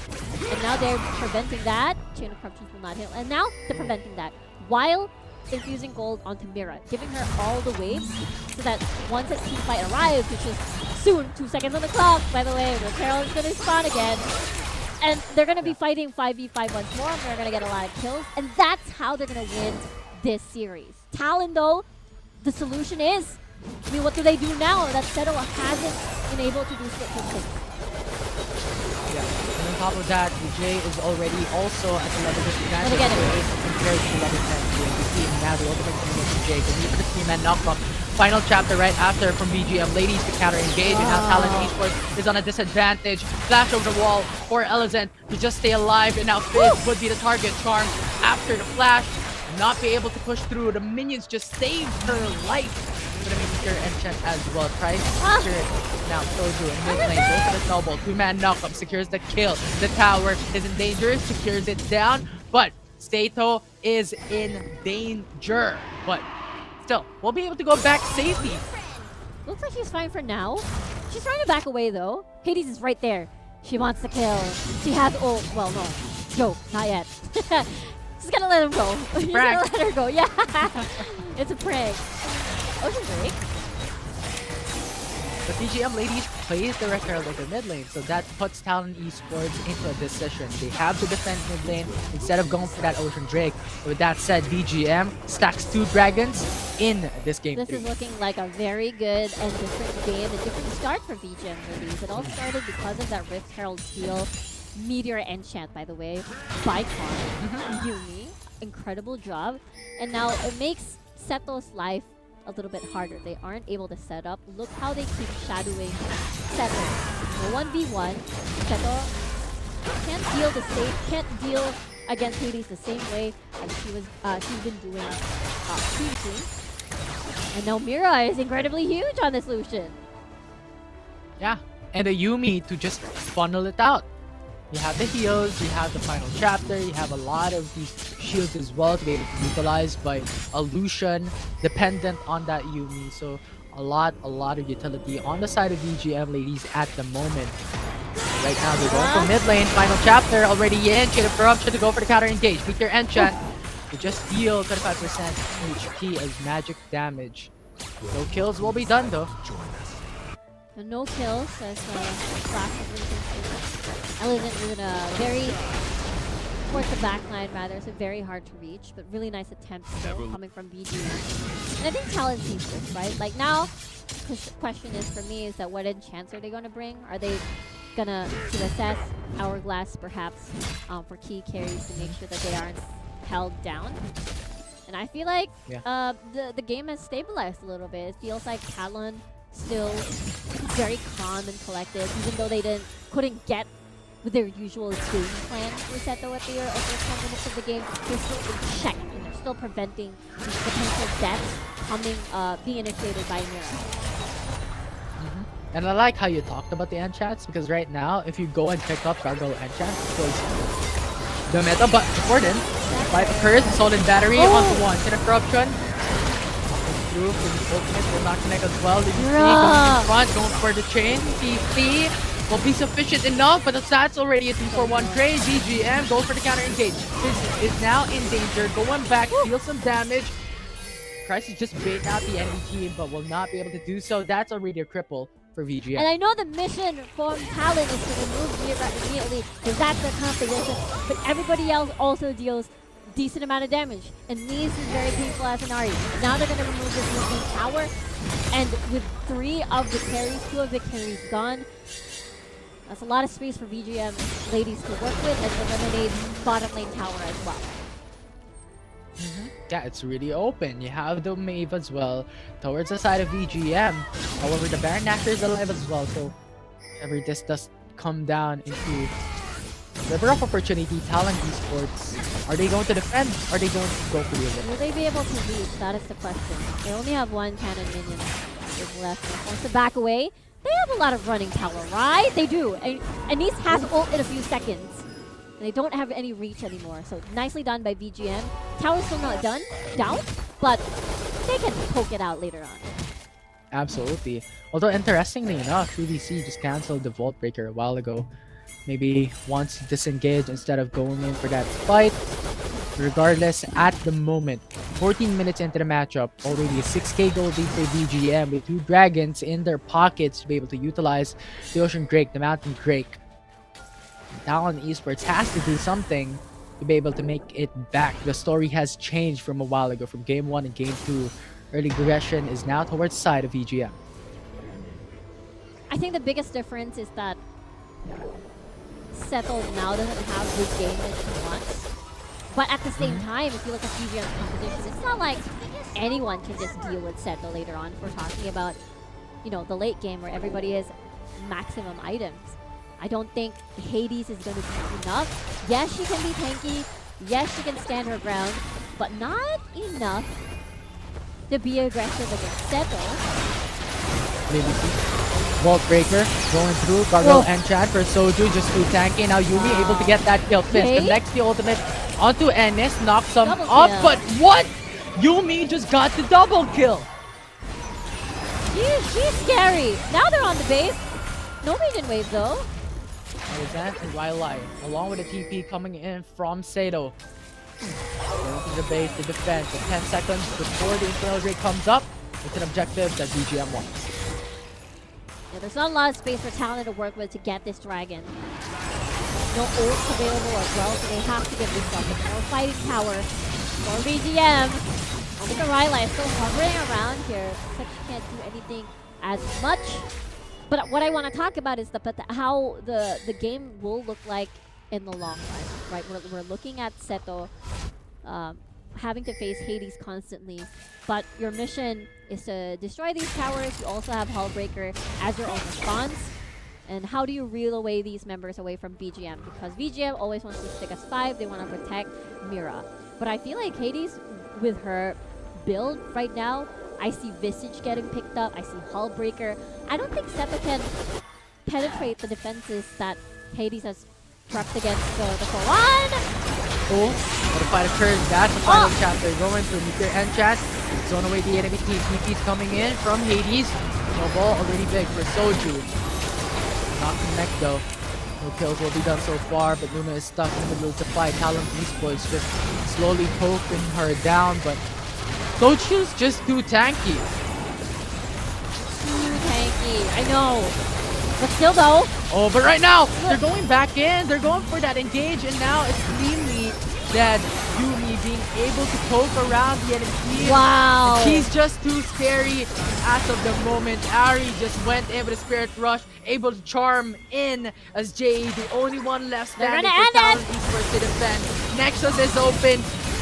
And now they're preventing that. Chain of Corruptions will not hit. And now they're preventing that while infusing gold onto Mira, giving her all the waves so that once a team fight arrives, which is soon, 2 seconds on the clock, by the way, Rift Herald is going to spawn again. And they're going to be fighting 5v5 once more, and they're going to get a lot of kills. And that's how they're going to win this series. Talon, though, the solution is, I mean, what do they do now that Seto hasn't been able to do split pushing? Yeah, and on top of that, VJ is already also at the level disadvantage again, compared to level 10 team. Now the ultimate team of VJ going for the 3-man knockback. Final chapter right after from VGM. Ladies to counter engage, and now Talon Esports is on a disadvantage. Flash over the wall for Elizant to just stay alive, and now Fizz would be the target. Charm after the flash, not be able to push through. The minions just saved her life. Gonna make her enchant as well. Price secure it. Now Soju in mid lane goes for the snowball. 2-man knockup secures the kill. The tower is in danger, secures it down, but Sato is in danger. But still, we'll be able to go back safely. Looks like she's fine for now. She's trying to back away though. Hades is right there. She wants the kill. She has ult. Well, no. Joke. Not yet. She's gonna let him go. She's gonna let her go. Yeah. It's a prank. Ocean break. The VGM ladies plays the Rift Herald over mid lane, so that puts Talon Esports into a decision. They have to defend mid lane instead of going for that Ocean Drake. With that said, VGM stacks 2 dragons in this game. This is looking like a very good and different game, a different start for VGM ladies. It all started because of that Rift Herald steal. Meteor enchant, by the way, by Talon. Yumi, incredible job. And now it makes Seto's life a little bit harder. They aren't able to set up. Look how they keep shadowing Seto. So 1v1, Seto can't deal against Hades the same way as she's been doing previously. And now Mira is incredibly huge on this Lucian. Yeah, and the Yumi to just funnel it out. You have the heals, you have the final chapter, you have a lot of these shields as well to be able to utilize by a Lucian dependent on that Yumi. So a lot of utility on the side of VGM ladies at the moment. Right now they're going for mid lane, final chapter already in, Chain of Corruption to go for the counter engage. With your enchant to just deal 35% HP as magic damage. No kills will be done though. No kills as Flash Elizant is in a very, towards the backline rather, so very hard to reach, but really nice attempts still coming from BG. And I think Talon sees this, right? Like now, the question is for me is that what enchants are they going to bring? Are they gonna assess Hourglass perhaps for key carries to make sure that they aren't held down? And I feel like the game has stabilized a little bit. It feels like Talon still very calm and collected, even though they couldn't get with their usual game plan reset though at the first 10 minutes of the game. They're still in check and they're still preventing these potential deaths coming being initiated by Mira. And I like how you talked about the enchants, because right now if you go and pick up Gargoyle enchants, because the meta, but important fight occurs, Soul and Battery onto one. Chain of Corruption through for the ultimate will not connect as well. You see going in front, going for the chain. CC will be sufficient enough, but the stats already a 2-for-1 trade. VGM goes for the counter engage. Fizz is now in danger, going back, deal some damage. Crisis just bait out the enemy team, but will not be able to do so. That's already a cripple for VGM. And I know the mission from Talon is to remove Mira immediately, because that's their composition, but everybody else also deals decent amount of damage. And Mies is very painful as an Ahri. Now they're going to remove this Lucian tower, and with 3 of the carries, 2 of the carries gone, that's a lot of space for VGM ladies to work with and eliminate bottom lane tower as well. Yeah, it's really open. You have the Maeve as well towards the side of VGM. However, the Baron Actor is alive as well, so whenever this does come down into river of opportunity. Talon Esports. Are they going to defend? Are they going to go for the Will win? they be able to reach? That is the question. They only have one cannon minion is left. And wants to back away. They have a lot of running power, right? They do. And Nice has ult in a few seconds. And they don't have any reach anymore. So nicely done by VGM. Tower's still not down, but they can poke it out later on. Absolutely. Although interestingly enough, UDC just canceled the Vault Breaker a while ago. Maybe wants to disengage instead of going in for that fight. Regardless, at the moment, 14 minutes into the matchup, already a 6k gold lead for VGM with 2 dragons in their pockets to be able to utilize the Ocean Drake, the Mountain Drake. Talon Esports has to do something to be able to make it back. The story has changed from a while ago, from Game 1 and Game 2. Early progression is now towards the side of VGM. I think the biggest difference is that Settle now doesn't have good game that he wants. But at the same time, if you look at VGM's composition, it's not like anyone can just deal with Settle later on. If we're talking about, you know, the late game where everybody has maximum items. I don't think Hades is going to be enough. Yes, she can be tanky. Yes, she can stand her ground. But not enough to be aggressive against Settle. Maybe Vault Breaker going through. Gargoyle Enchant for Soju, just too tanky. Now Yumi able to get that kill. Fist connects the ultimate onto Ennis, knocks him up. But what? Yumi just got the double kill. She's scary. Now they're on the base. No minion wave though. Alexander and Riley, along with a TP coming in from Sato. Going to the base to defend for 10 seconds before the Infernal Drake comes up. It's an objective that VGM wants. Yeah, there's not a lot of space for Talon to work with to get this dragon. No ults available as well, so they have to give this up. But more fighting power for VGM. Look at Riley still hovering around here. Looks like she can't do anything as much. But what I want to talk about is how the game will look like in the long run, right? We're looking at Seto having to face Hades constantly, but your mission is to destroy these towers. You also have Hullbreaker as your own response. And how do you reel away these members away from VGM? Because VGM always wants to stick as 5. They want to protect Mira. But I feel like Hades, with her build right now, I see Visage getting picked up. I see Hullbreaker. I don't think Seto can penetrate the defenses that Hades has prepped against the Koran. Oh, what a fight occurs. That's the final chapter. Going through Nuclear Enchant. Zone away the enemy team. TP's coming in from Hades. Snowball already big for Soju. Not connect though. No kills will be done so far, but Luna is stuck in the middle of the fight. Talon Esports just slowly poking her down, but Soju's just too tanky. Too tanky, I know. But still though. Oh, but right now, they're going back in. They're going for that engage, and now it's cleanly that Yumi being able to poke around the enemy team. Wow. He's just too scary as of the moment. Ari just went in with a Spirit Rush, able to charm in as Jay, the only one left standing for Talon Esports to defend. Nexus is open.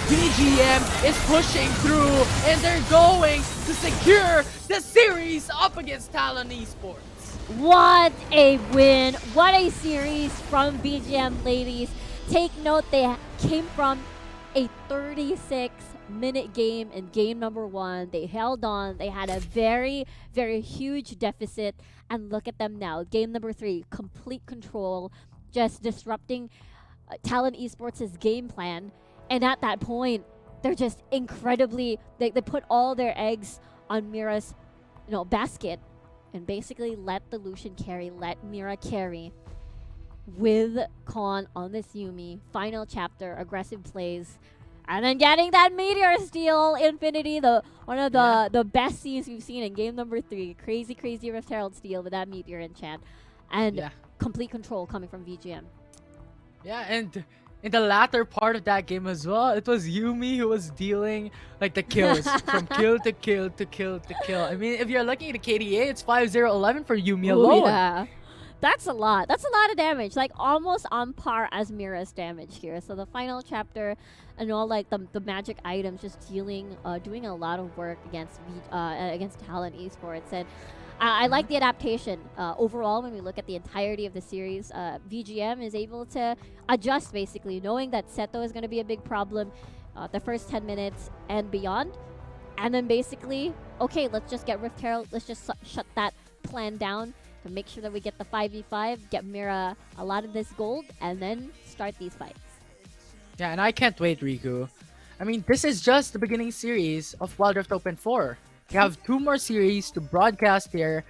VGM is pushing through, and they're going to secure the series up against Talon Esports. What a win. What a series from VGM, ladies. Take note, they came from a 36-minute game in game number 1. They held on. They had a very, very huge deficit. And look at them now. Game number 3, complete control, just disrupting Talon Esports' game plan. And at that point, they're just incredibly, they put all their eggs on Mira's basket and basically let the Lucian carry, let Mira carry with Khan on this Yumi. Final chapter, aggressive plays, and then getting that Meteor Steal Infinity, one of the best scenes we've seen in game number 3. Crazy Rift Herald Steal with that Meteor enchant. And complete control coming from VGM. Yeah, and in the latter part of that game as well, it was Yumi who was dealing like the kills from kill to kill to kill to kill. I mean, if you're looking at the KDA, it's 5-0-11 for Yumi alone. Yeah. That's a lot. That's a lot of damage. Like almost on par as Mira's damage here. So the final chapter and all like the magic items just doing a lot of work against Talon Esports. And I like the adaptation overall. When we look at the entirety of the series, VGM is able to adjust basically, knowing that Seto is going to be a big problem the first 10 minutes and beyond. And then basically, okay, let's just get Rift Herald. Let's just shut that plan down to make sure that we get the 5v5, get Mira a lot of this gold, and then start these fights. Yeah, and I can't wait, Riku. I mean, this is just the beginning series of Wild Rift Open 4. We have 2 more series to broadcast here,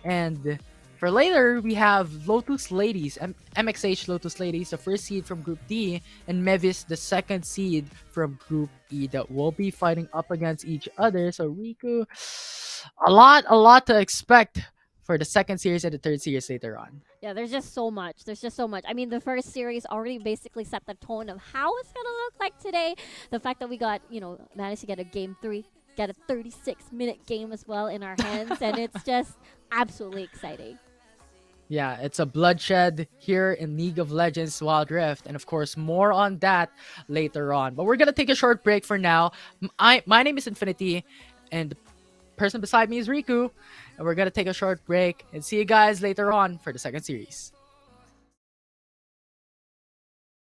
and for later, we have Lotus Ladies, MXH Lotus Ladies, the first seed from Group D, and Mevis, the second seed from Group E, that will be fighting up against each other. So, Riku, a lot to expect for the second series and the third series later on. Yeah, there's just so much. There's just so much. I mean, the first series already basically set the tone of how it's gonna look like today. The fact that we got, managed to get a game 3, get a 36-minute game as well in our hands, and it's just absolutely exciting. Yeah, it's a bloodshed here in League of Legends Wild Rift, and of course, more on that later on. But we're gonna take a short break for now. My name is Infinity, and the person beside me is Riku, and we're gonna take a short break and see you guys later on for the second series.